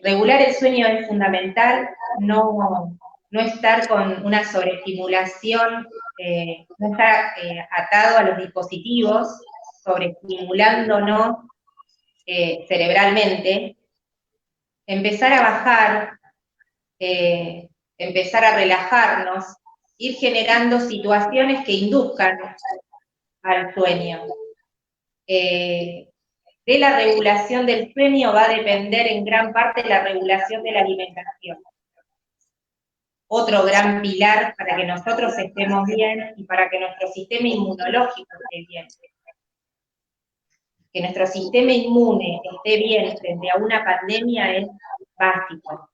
Regular el sueño es fundamental, no estar con una sobreestimulación, no estar atado a los dispositivos, sobreestimulándonos cerebralmente, empezar a bajar, empezar a relajarnos, ir generando situaciones que induzcan al sueño. De la regulación del sueño va a depender en gran parte la regulación de la alimentación. Otro gran pilar para que nosotros estemos bien y para que nuestro sistema inmunológico esté bien. Que nuestro sistema inmune esté bien frente a una pandemia es básico.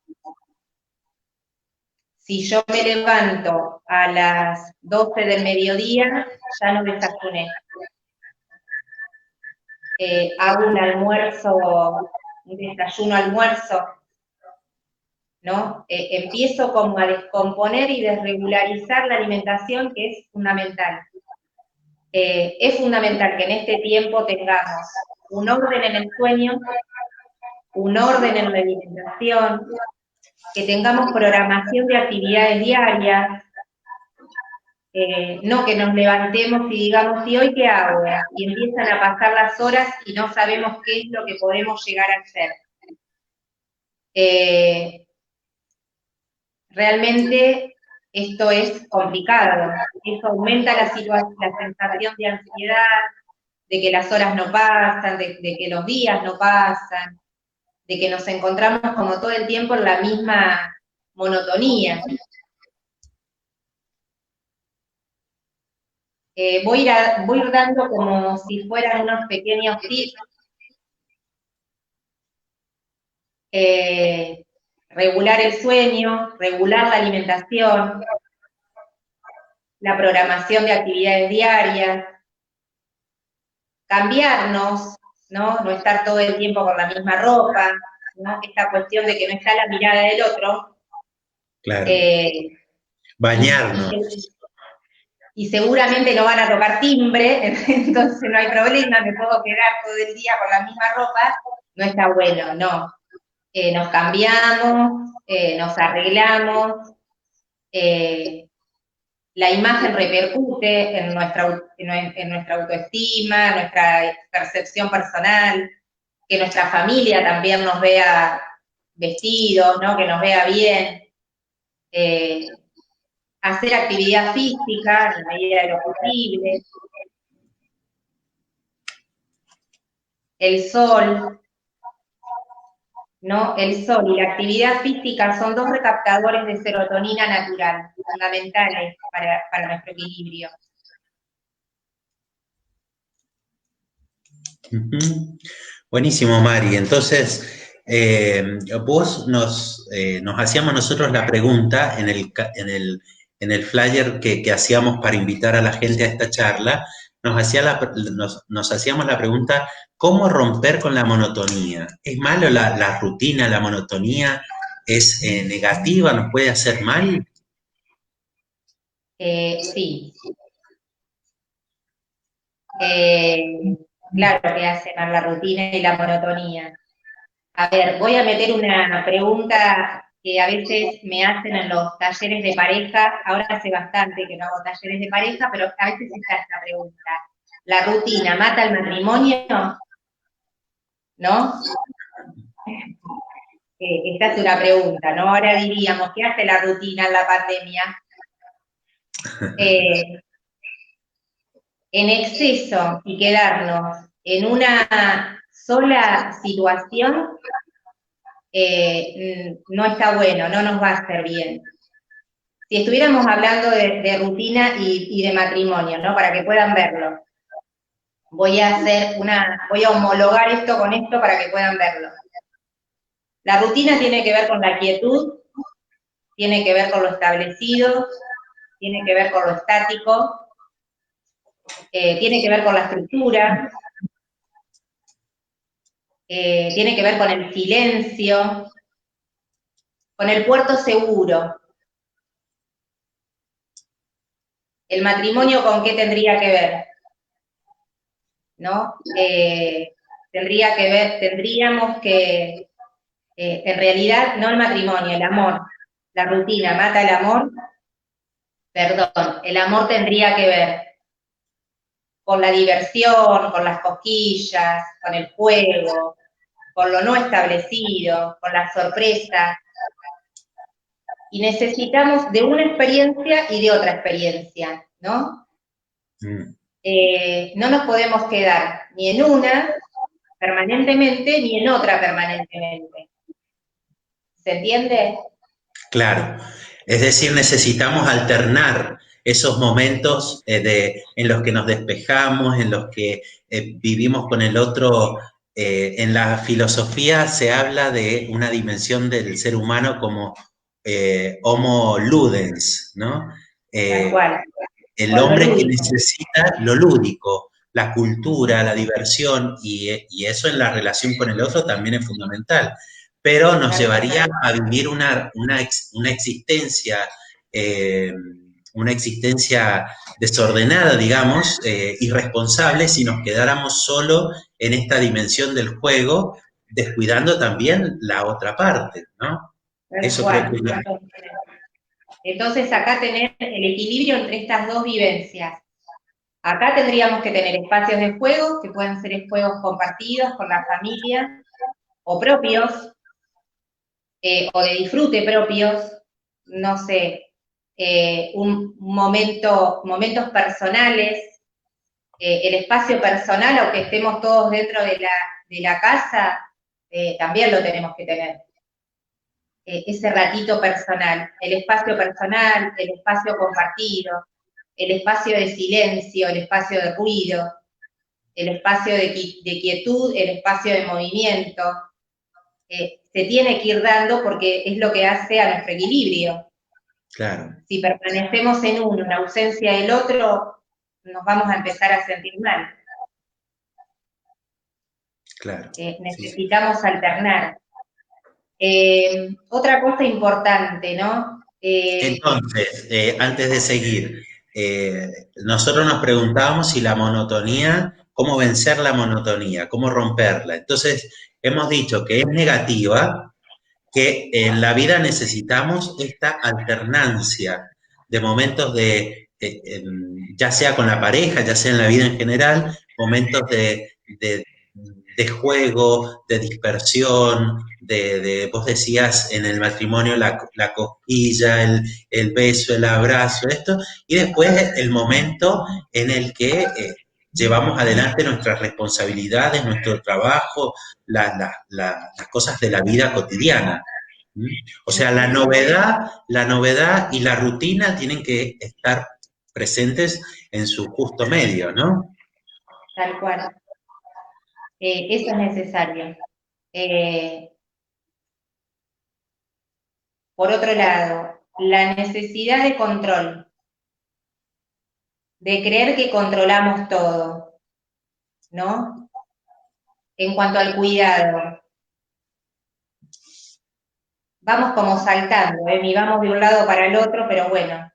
Si yo me levanto a las 12 del mediodía, ya no desayuné. Hago un almuerzo, un desayuno-almuerzo, ¿no? Empiezo como a descomponer y desregularizar la alimentación, que es fundamental. Es fundamental que en este tiempo tengamos un orden en el sueño, un orden en la alimentación, que tengamos programación de actividades diarias, no que nos levantemos y digamos, ¿y hoy qué hago? Y empiezan a pasar las horas y no sabemos qué es lo que podemos llegar a hacer. Realmente esto es complicado, eso aumenta la sensación de ansiedad, de que las horas no pasan, de que los días no pasan, de que nos encontramos como todo el tiempo en la misma monotonía. Voy a ir dando como si fueran unos pequeños tips. Regular el sueño, regular la alimentación, la programación de actividades diarias, cambiarnos, ¿no? No estar todo el tiempo con la misma ropa, ¿no? Esta cuestión de que no está la mirada del otro. Claro. Bañarnos. Y seguramente no van a tocar timbre, entonces no hay problema, me puedo quedar todo el día con la misma ropa, no está bueno, no. Nos cambiamos, nos arreglamos, la imagen repercute en nuestra autoestima, nuestra percepción personal, que nuestra familia también nos vea vestidos, ¿no? Que nos vea bien. Hacer actividad física en la medida de lo posible. El sol, ¿no? El sol y la actividad física son dos recaptadores de serotonina natural, fundamentales para nuestro equilibrio. Buenísimo, Mari. Entonces, vos nos hacíamos nosotros la pregunta en el flyer que hacíamos para invitar a la gente a esta charla, nos hacíamos la pregunta, ¿cómo romper con la monotonía? ¿Es malo la rutina, la monotonía? ¿Es negativa? ¿Nos puede hacer mal? Sí. Claro que hace mal la rutina y la monotonía. A ver, voy a meter una pregunta que a veces me hacen en los talleres de pareja. Ahora hace bastante que no hago talleres de pareja, pero a veces está esta pregunta. ¿La rutina mata el matrimonio? ¿No? Esta es una pregunta, ¿no? Ahora diríamos, ¿qué hace la rutina en la pandemia? Eh, en exceso y quedarnos en una sola situación no está bueno, no nos va a hacer bien. Si estuviéramos hablando de rutina y de matrimonio, ¿no? Para que puedan verlo. Voy a homologar esto con esto para que puedan verlo. La rutina tiene que ver con la quietud, tiene que ver con lo establecido, tiene que ver con lo estático, tiene que ver con la estructura, tiene que ver con el silencio, con el puerto seguro. ¿El matrimonio con qué tendría que ver? ¿No? Tendríamos que, en realidad, no el matrimonio, el amor. La rutina mata el amor. Perdón, el amor tendría que ver con la diversión, con las cosquillas, con el juego, con lo no establecido, con la sorpresa. Y necesitamos de una experiencia y de otra experiencia, ¿no? No nos podemos quedar ni en una permanentemente ni en otra permanentemente. ¿Se entiende? Claro, es decir, necesitamos alternar esos momentos en los que nos despejamos, en los que vivimos con el otro. En la filosofía se habla de una dimensión del ser humano como homo ludens, ¿no? Tal cual. El Con lo hombre que lúdico. necesita lo lúdico, la cultura, la diversión, y eso en la relación con el otro también es fundamental, pero nos llevaría a vivir una existencia, eh, una existencia desordenada, digamos, irresponsable, si nos quedáramos solo en esta dimensión del juego, descuidando también la otra parte, ¿no? Tal Eso creo que cual. es lo. Entonces acá tener el equilibrio entre estas dos vivencias. Acá tendríamos que tener espacios de juego, que pueden ser juegos compartidos con la familia, o propios, o de disfrute propios, no sé, momentos personales, el espacio personal, aunque estemos todos dentro de la casa, también lo tenemos que tener. Ese ratito personal, el espacio personal, el espacio compartido, el espacio de silencio, el espacio de ruido, el espacio de quietud, el espacio de movimiento. Se tiene que ir dando porque es lo que hace a nuestro equilibrio. Claro. Si permanecemos en uno, en ausencia del otro, nos vamos a empezar a sentir mal. Claro. Necesitamos alternar. Otra cosa importante, ¿no? Entonces, antes de seguir, nosotros nos preguntábamos si la monotonía, cómo vencer la monotonía, cómo romperla. Entonces, hemos dicho que es negativa, que en la vida necesitamos esta alternancia de momentos ya sea con la pareja, ya sea en la vida en general, momentos de juego, de dispersión, vos decías en el matrimonio la cosquilla, el beso, el abrazo, esto, y después el momento en el que llevamos adelante nuestras responsabilidades, nuestro trabajo, las cosas de la vida cotidiana. O sea, la novedad y la rutina tienen que estar presentes en su justo medio, ¿no? Tal cual. Eso es necesario. Por otro lado, la necesidad de control, de creer que controlamos todo, ¿no? En cuanto al cuidado, vamos como saltando, ni vamos de un lado para el otro, pero bueno,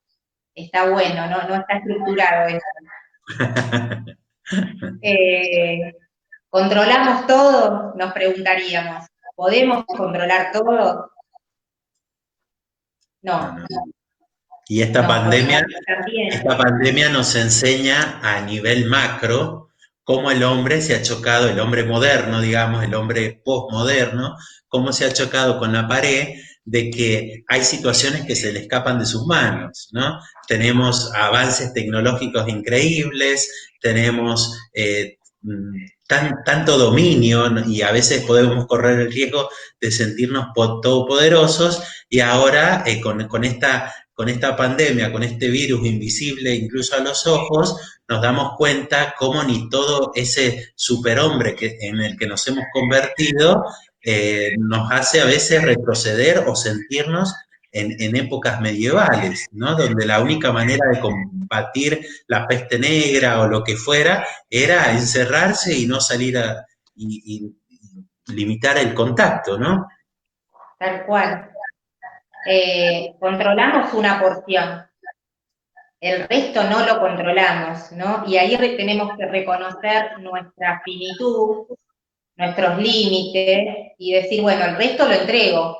está bueno, no está estructurado eso. ¿Controlamos todo? Nos preguntaríamos. ¿Podemos controlar todo? No. Y esta pandemia nos enseña a nivel macro cómo el hombre se ha chocado, el hombre moderno, digamos, el hombre postmoderno, cómo se ha chocado con la pared de que hay situaciones que se le escapan de sus manos, ¿no? Tenemos avances tecnológicos increíbles, tenemos tanto dominio, ¿no? Y a veces podemos correr el riesgo de sentirnos todopoderosos, y ahora con esta pandemia, con este virus invisible incluso a los ojos, nos damos cuenta cómo ni todo ese superhombre en el que nos hemos convertido nos hace a veces retroceder o sentirnos en épocas medievales, ¿no? Donde la única manera de combatir la peste negra o lo que fuera era encerrarse y no salir y limitar el contacto, ¿no? Tal cual. Controlamos una porción, el resto no lo controlamos, ¿no? Y ahí tenemos que reconocer nuestra finitud, nuestros límites, y decir, bueno, el resto lo entrego.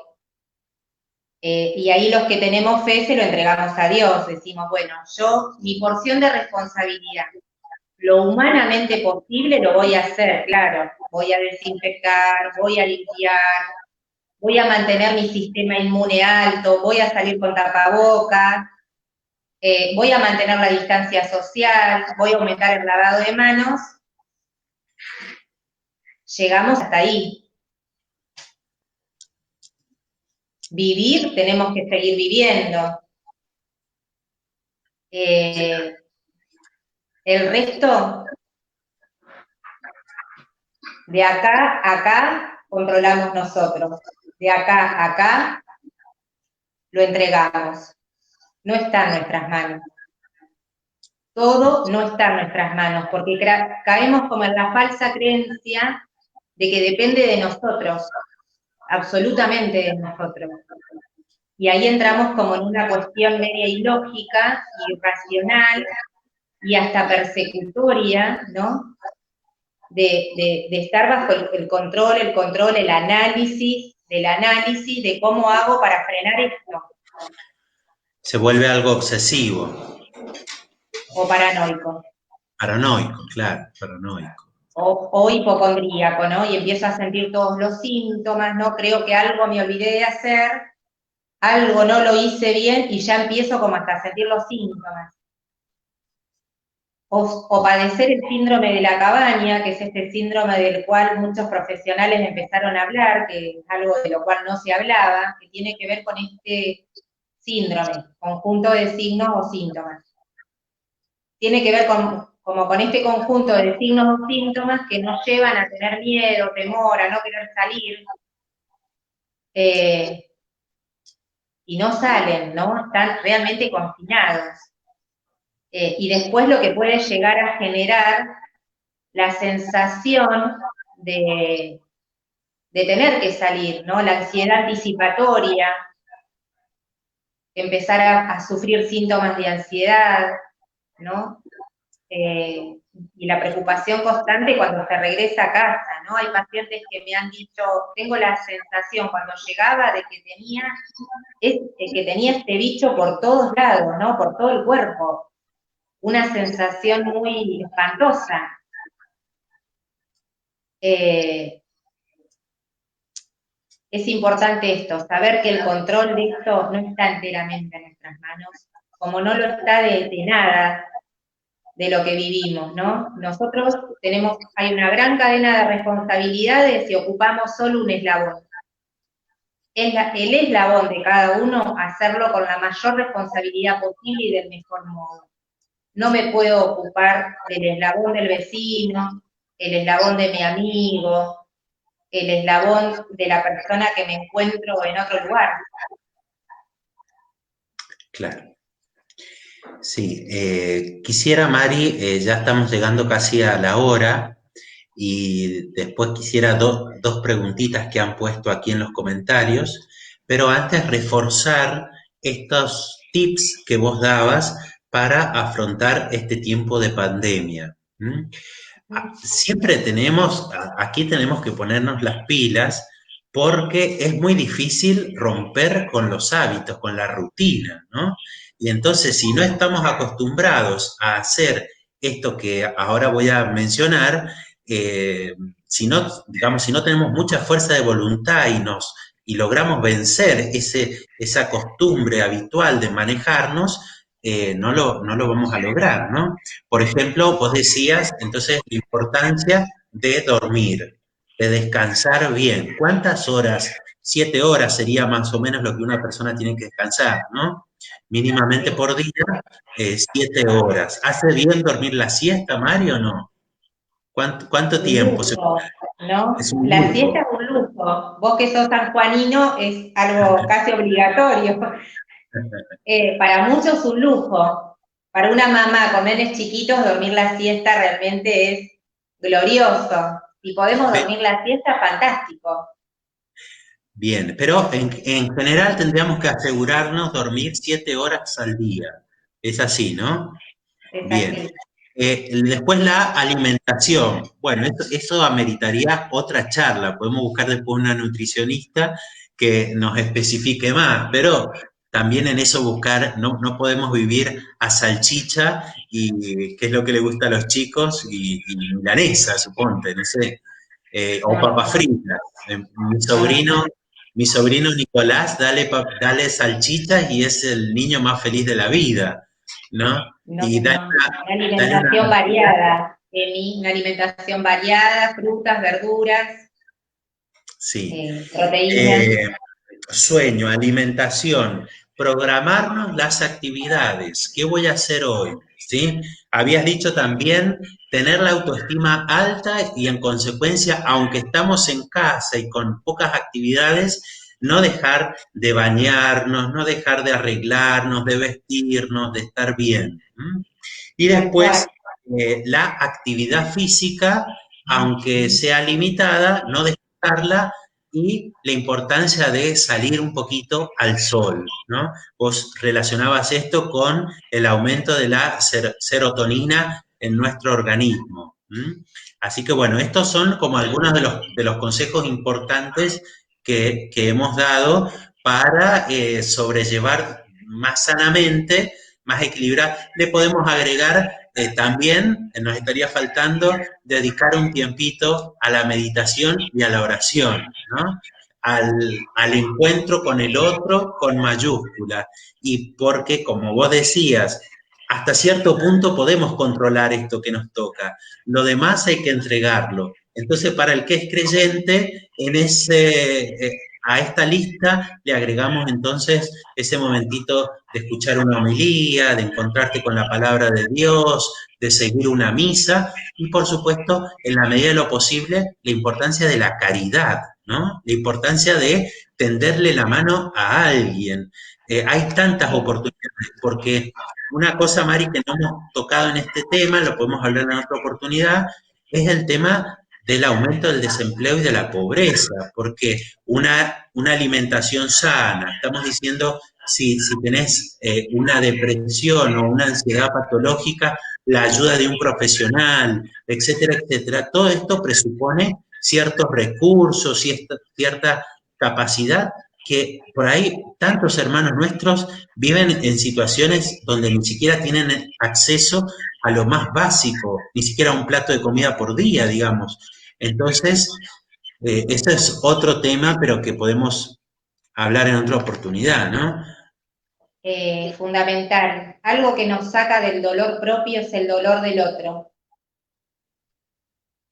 Y ahí los que tenemos fe se lo entregamos a Dios, decimos, bueno, yo, mi porción de responsabilidad, lo humanamente posible lo voy a hacer, claro, voy a desinfectar, voy a limpiar, voy a mantener mi sistema inmune alto, voy a salir con tapabocas, voy a mantener la distancia social, voy a aumentar el lavado de manos. Llegamos hasta ahí. Vivir, tenemos que seguir viviendo. El resto, de acá a acá, controlamos nosotros. De acá a acá, lo entregamos. No está en nuestras manos. Todo no está en nuestras manos, porque caemos como en la falsa creencia de que depende de nosotros, absolutamente de nosotros. Y ahí entramos como en una cuestión media ilógica, irracional y hasta persecutoria, ¿no? De estar bajo el control, el análisis, del análisis de cómo hago para frenar esto. Se vuelve algo obsesivo. O paranoico. Paranoico, claro, paranoico. O hipocondríaco, ¿no? Y empiezo a sentir todos los síntomas, ¿no? Creo que algo me olvidé de hacer, algo no lo hice bien y ya empiezo como hasta a sentir los síntomas. O padecer el síndrome de la cabaña, que es este síndrome del cual muchos profesionales empezaron a hablar, que es algo de lo cual no se hablaba, que tiene que ver con este síndrome, conjunto de signos o síntomas. Tiene que ver con este conjunto de signos o síntomas que nos llevan a tener miedo, temor, a no querer salir, y no salen, ¿no? Están realmente confinados. Y después lo que puede llegar a generar la sensación de tener que salir, ¿no? La ansiedad anticipatoria, empezar a sufrir síntomas de ansiedad, ¿no? Y la preocupación constante cuando se regresa a casa, ¿no? Hay pacientes que me han dicho, tengo la sensación cuando llegaba de que tenía este bicho por todos lados, ¿no? Por todo el cuerpo. Una sensación muy espantosa. Es importante esto, saber que el control de esto no está enteramente en nuestras manos, como no lo está de nada de lo que vivimos, ¿no? Nosotros hay una gran cadena de responsabilidades y ocupamos solo un eslabón. El eslabón de cada uno, hacerlo con la mayor responsabilidad posible y del mejor modo. No me puedo ocupar del eslabón del vecino, el eslabón de mi amigo, el eslabón de la persona que me encuentro en otro lugar. Claro. Sí, quisiera, Mari, ya estamos llegando casi a la hora, y después quisiera dos preguntitas que han puesto aquí en los comentarios, pero antes reforzar estos tips que vos dabas para afrontar este tiempo de pandemia. Siempre aquí tenemos que ponernos las pilas, porque es muy difícil romper con los hábitos, con la rutina, ¿no? Y entonces, si no estamos acostumbrados a hacer esto que ahora voy a mencionar, si no tenemos mucha fuerza de voluntad y logramos vencer esa costumbre habitual de manejarnos, no lo vamos a lograr, ¿no? Por ejemplo, vos decías, entonces, la importancia de dormir, de descansar bien. ¿Cuántas horas? 7 horas sería más o menos lo que una persona tiene que descansar, ¿no? Mínimamente Sí. por día, 7 horas. ¿Hace bien dormir la siesta, Mario, o no? ¿Cuánto Un tiempo? lujo, Es ¿no? un La siesta lujo. es un lujo. Vos que sos sanjuanino es algo casi obligatorio. Para muchos un lujo. Para una mamá con nenes chiquitos, dormir la siesta realmente es glorioso. Si podemos dormir la siesta, fantástico. Bien, pero en general tendríamos que asegurarnos dormir 7 horas al día. Es así, ¿no? Es Bien. así. Después la alimentación. Bueno, eso ameritaría otra charla. Podemos buscar después una nutricionista que nos especifique más, pero también en eso buscar, no podemos vivir a salchicha y qué es lo que le gusta a los chicos y milanesa, suponte, no sé, o No, papas no, fritas. Mi no, sobrino, mi sobrino Nicolás, dale salchichas y es el niño más feliz de la vida, ¿no? no, Y no. Una dale una alimentación variada, Emi, una alimentación variada, frutas, verduras, sí. proteínas. Eh, Sueño, alimentación, programarnos las actividades. ¿Qué voy a hacer hoy? ¿Sí? Habías dicho también tener la autoestima alta y en consecuencia, aunque estamos en casa y con pocas actividades, no dejar de bañarnos, no dejar de arreglarnos, de vestirnos, de estar bien. ¿Mm? Y Tal cual. después, la actividad física, aunque sea limitada, no dejarla y la importancia de salir un poquito al sol, ¿no? Vos relacionabas esto con el aumento de la serotonina en nuestro organismo. ¿M? Así que bueno, estos son como algunos de los consejos importantes que hemos dado para sobrellevar más sanamente, más equilibrado. Le podemos agregar también, nos estaría faltando dedicar un tiempito a la meditación y a la oración, ¿no? Al encuentro con el otro con mayúscula. Y porque, como vos decías, hasta cierto punto podemos controlar esto que nos toca. Lo demás hay que entregarlo. Entonces, para el que es creyente, a esta lista le agregamos entonces ese momentito de escuchar una homilía, de encontrarte con la palabra de Dios, de seguir una misa y, por supuesto, en la medida de lo posible, la importancia de la caridad, ¿no? La importancia de tenderle la mano a alguien. Hay tantas Sí, oportunidades, porque una cosa, Mari, que no hemos tocado en este tema, lo podemos hablar en otra oportunidad, es el tema del aumento del desempleo y de la pobreza, porque una alimentación sana, estamos diciendo, si tenés una depresión o una ansiedad patológica, la ayuda de un profesional, etcétera, etcétera, todo esto presupone ciertos recursos, cierta capacidad que por ahí tantos hermanos nuestros viven en situaciones donde ni siquiera tienen acceso a lo más básico, ni siquiera a un plato de comida por día, digamos. Entonces, este es otro tema, pero que podemos hablar en otra oportunidad, ¿no? fundamental. Algo que nos saca del dolor propio es el dolor del otro.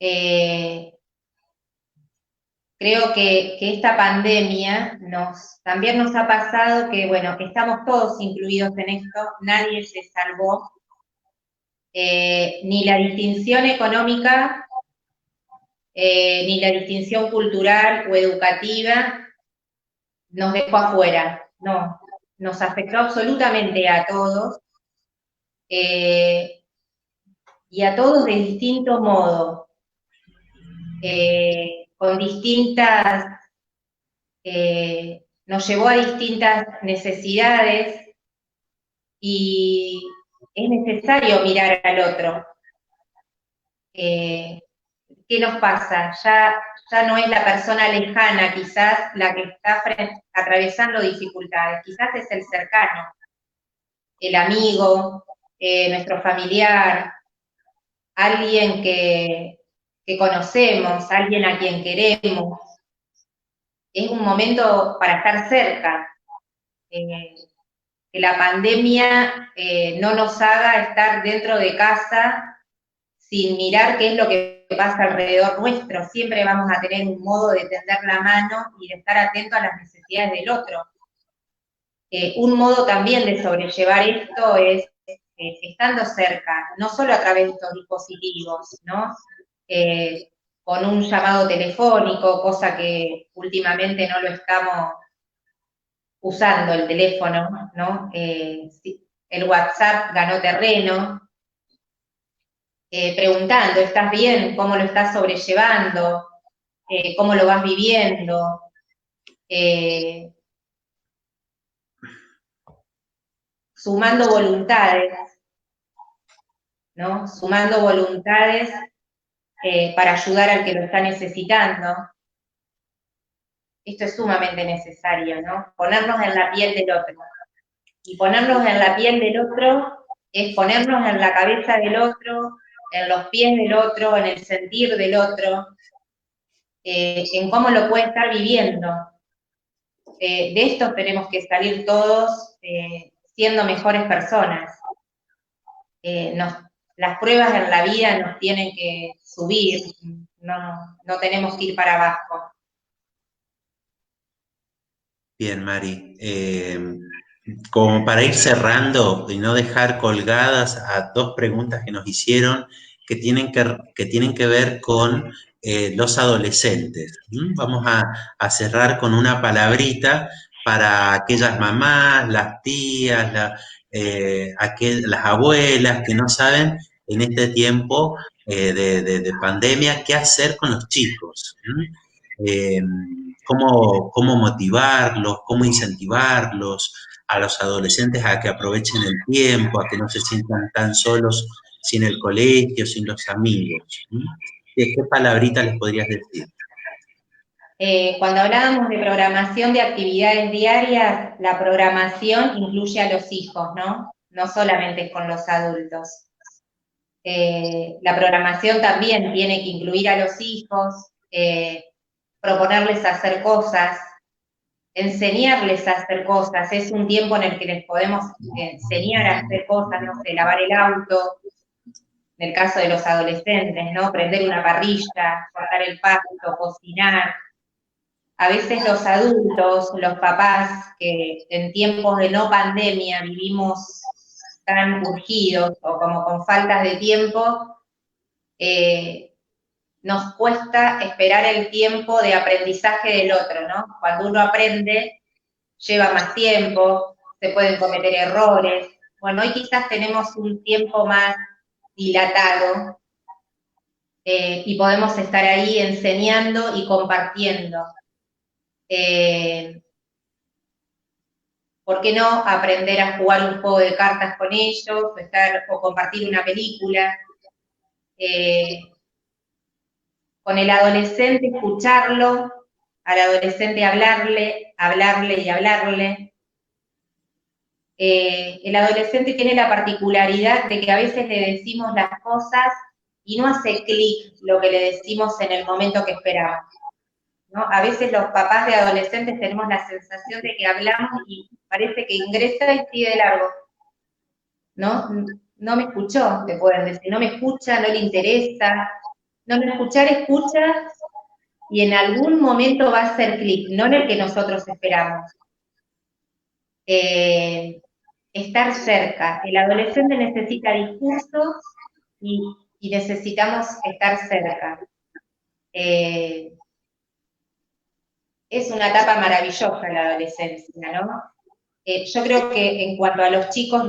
Eh, Creo que esta pandemia también nos ha pasado que, bueno, que estamos todos incluidos en esto, nadie se salvó, ni la distinción económica, ni la distinción cultural o educativa nos dejó afuera, no, nos afectó absolutamente a todos, eh, y a todos de distinto modo, con distintas, nos llevó a distintas necesidades y es necesario mirar al otro. ¿Qué nos pasa? Ya no es la persona lejana quizás la que está atravesando dificultades, quizás es el cercano, el amigo, nuestro familiar, alguien que conocemos, alguien a quien queremos. es un momento para estar cerca, que la pandemia no nos haga estar dentro de casa sin mirar qué es lo que pasa alrededor nuestro. Siempre vamos a tener un modo de tender la mano y de estar atento a las necesidades del otro. Un modo también de sobrellevar esto es estando cerca, no solo a través de estos dispositivos, ¿no? Con un llamado telefónico, cosa que últimamente no lo estamos usando el teléfono, ¿no? El WhatsApp ganó terreno, preguntando, ¿estás bien? ¿Cómo lo estás sobrellevando? ¿Cómo lo vas viviendo? Sumando voluntades, ¿no? Sumando voluntades para ayudar al que lo está necesitando. Esto es sumamente necesario, ¿no? Ponernos en la piel del otro. Y ponernos en la piel del otro es ponernos en la cabeza del otro, en los pies del otro, en el sentir del otro, en cómo lo puede estar viviendo. De esto tenemos que salir todos siendo mejores personas. Las pruebas en la vida nos tienen que subir, no tenemos que ir para abajo. Bien, Mari. Como para ir cerrando y no dejar colgadas a dos preguntas que nos hicieron que tienen que ver con los adolescentes. Vamos a cerrar con una palabrita para aquellas mamás, las tías, las abuelas que no saben en este tiempo de pandemia qué hacer con los chicos. Eh, cómo motivarlos, cómo incentivarlos a los adolescentes a que aprovechen el tiempo, a que no se sientan tan solos sin el colegio, sin los amigos. ¿Qué palabrita les podrías decir? Cuando hablábamos de programación de actividades diarias, la programación incluye a los hijos, ¿no? No solamente con los adultos. La programación también tiene que incluir a los hijos, proponerles hacer cosas, enseñarles a hacer cosas. Es un tiempo en el que les podemos enseñar a hacer cosas, no sé, lavar el auto, en el caso de los adolescentes, ¿no? Prender una parrilla, cortar el pasto, cocinar. A veces los adultos, los papás, que en tiempos de no pandemia vivimos tan urgidos o como con faltas de tiempo, nos cuesta esperar el tiempo de aprendizaje del otro, ¿no? Cuando uno aprende, lleva más tiempo, se pueden cometer errores. Bueno, hoy quizás tenemos un tiempo más dilatado y podemos estar ahí enseñando y compartiendo. ¿Por qué no aprender a jugar un juego de cartas con ellos, o compartir una película? Con el adolescente escucharlo, al adolescente hablarle y hablarle. El adolescente tiene la particularidad de que a veces le decimos las cosas y no hace clic lo que le decimos en el momento que esperamos, ¿no? A veces los papás de adolescentes tenemos la sensación de que hablamos y parece que ingresa y sigue de largo, ¿no? No me escuchó, te pueden decir, no me escucha, no le interesa. No escucha y en algún momento va a hacer clic, no en el que nosotros esperamos. Estar cerca. El adolescente necesita discursos y necesitamos estar cerca. Es una etapa maravillosa la adolescencia, ¿no? Yo creo que en cuanto a los chicos,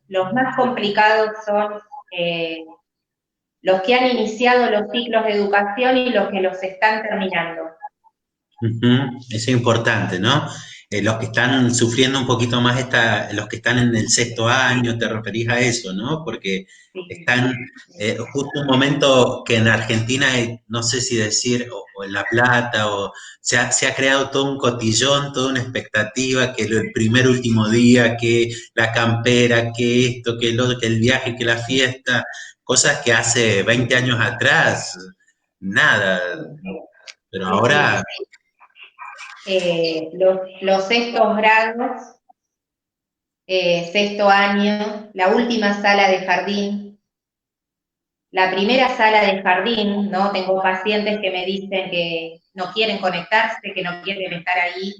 los más complicados son los que han iniciado los ciclos de educación y los que los están terminando. Eso es importante, ¿no? Los que están sufriendo un poquito más, los que están en el sexto año, te referís a eso, ¿no? Porque están justo un momento que en Argentina, no sé si decir, o en La Plata, o se ha creado todo un cotillón, toda una expectativa, que el primer último día, que la campera, que esto, que el otro, que el viaje, que la fiesta, cosas que hace 20 años atrás, nada. Pero ahora los sextos grados, sexto año, la última sala de jardín, la primera sala de jardín, ¿no? Tengo pacientes que me dicen que no quieren conectarse, que no quieren estar ahí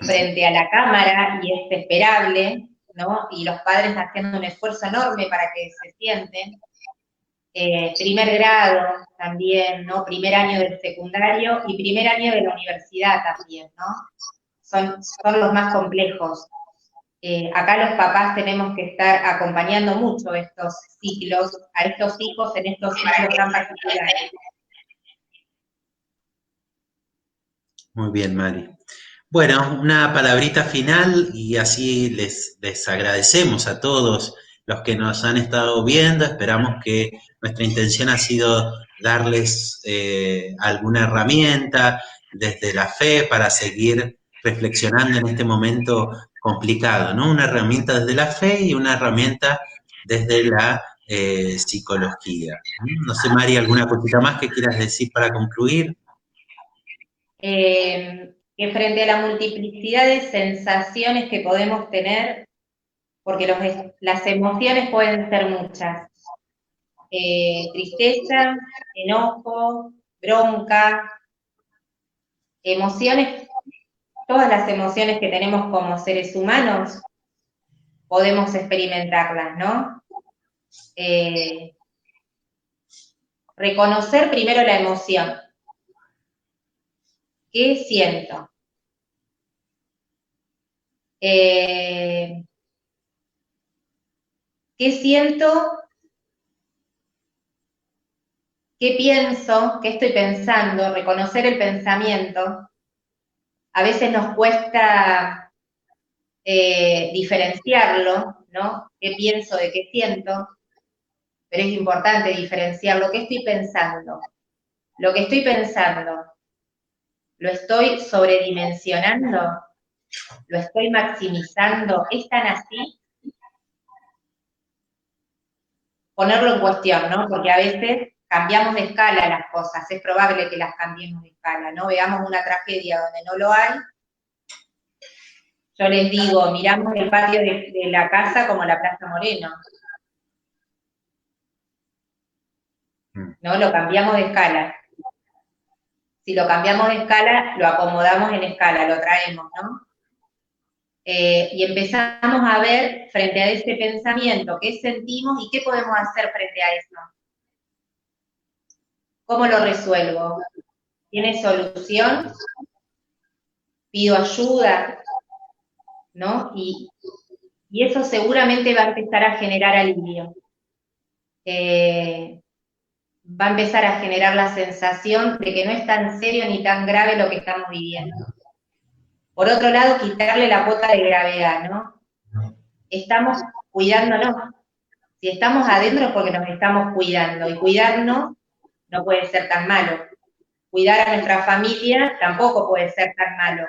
frente a la cámara, y es esperable, ¿no? Y los padres haciendo un esfuerzo enorme para que se sienten. Primer grado también, ¿no? Primer año del secundario y primer año de la universidad también, ¿no? Son los más complejos. Acá los papás tenemos que estar acompañando mucho estos ciclos, a estos hijos en estos ciclos tan particulares. Muy bien, Mari. Bueno, una palabrita final y así les agradecemos a todos los que nos han estado viendo. Esperamos que nuestra intención ha sido darles alguna herramienta desde la fe para seguir reflexionando en este momento complicado, ¿no? Una herramienta desde la fe y una herramienta desde la psicología. No sé, Mari, ¿alguna cosita más que quieras decir para concluir? Que frente a la multiplicidad de sensaciones que podemos tener, porque las emociones pueden ser muchas, tristeza, enojo, bronca, emociones, todas las emociones que tenemos como seres humanos, podemos experimentarlas, ¿no? Reconocer primero la emoción. ¿Qué siento? ¿Qué siento? ¿Qué pienso? ¿Qué estoy pensando? Reconocer el pensamiento. A veces nos cuesta diferenciarlo, ¿no? ¿Qué pienso de qué siento? Pero es importante diferenciar lo que estoy pensando. Lo que estoy pensando, ¿lo estoy sobredimensionando? ¿Lo estoy maximizando? ¿Es tan así? Ponerlo en cuestión, ¿no? Porque a veces cambiamos de escala las cosas, es probable que las cambiemos de escala, ¿no? Veamos una tragedia donde no lo hay. Yo les digo, miramos el patio de la casa como la Plaza Moreno. ¿No? Lo cambiamos de escala. Si lo cambiamos de escala, lo acomodamos en escala, lo traemos, ¿no? Y empezamos a ver frente a ese pensamiento qué sentimos y qué podemos hacer frente a eso. ¿Cómo lo resuelvo? ¿Tiene solución? ¿Pido ayuda? ¿No? Y eso seguramente va a empezar a generar alivio. Va a empezar a generar la sensación de que no es tan serio ni tan grave lo que estamos viviendo. Por otro lado, quitarle la cuota de gravedad, ¿no? Estamos cuidándonos. Si estamos adentro es porque nos estamos cuidando, y cuidarnos no puede ser tan malo. Cuidar a nuestra familia tampoco puede ser tan malo.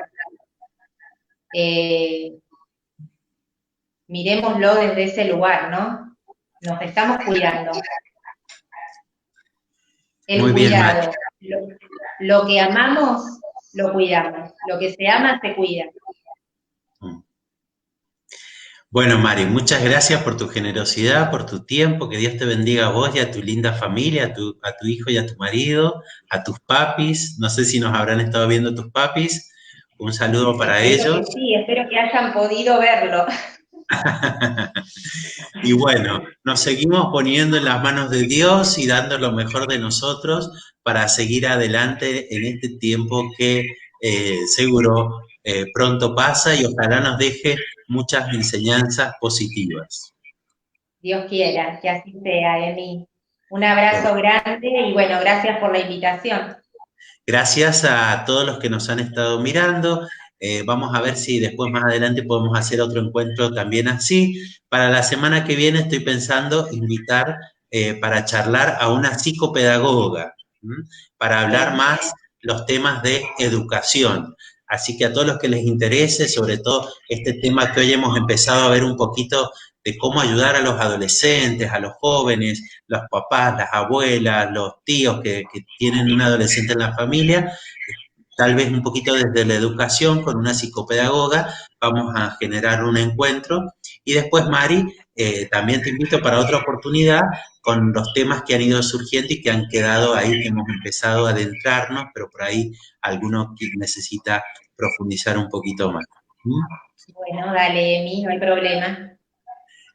Miremoslo desde ese lugar, ¿no? Nos estamos cuidando. El Muy cuidado. Bien, lo que amamos, lo cuidamos. Lo que se ama, se cuida. Bueno, Mari, muchas gracias por tu generosidad, por tu tiempo. Que Dios te bendiga a vos y a tu linda familia, a tu hijo y a tu marido, a tus papis. No sé si nos habrán estado viendo tus papis. Un saludo para ellos. Sí, espero que hayan podido verlo. Y bueno, nos seguimos poniendo en las manos de Dios y dando lo mejor de nosotros para seguir adelante en este tiempo que seguro pronto pasa y ojalá nos deje muchas enseñanzas positivas. Dios quiera, que así sea, Emi. Un abrazo grande y bueno, gracias por la invitación. Gracias a todos los que nos han estado mirando. Vamos a ver si después más adelante podemos hacer otro encuentro también así. Para la semana que viene estoy pensando invitar para charlar a una psicopedagoga, para hablar más los temas de educación. Así que a todos los que les interese, sobre todo este tema que hoy hemos empezado a ver un poquito de cómo ayudar a los adolescentes, a los jóvenes, los papás, las abuelas, los tíos que tienen un adolescente en la familia, tal vez un poquito desde la educación, con una psicopedagoga, vamos a generar un encuentro. Y después, Mari, también te invito para otra oportunidad con los temas que han ido surgiendo y que han quedado ahí, que hemos empezado a adentrarnos, pero por ahí alguno que necesita profundizar un poquito más. ¿Mm? Bueno, dale, Emi, no hay problema.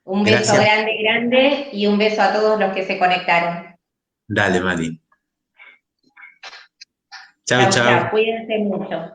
Un beso Gracias. grande, grande y un beso a todos los que se conectaron. Dale, Mari. Chau, Chau, chau. chau, cuídense mucho.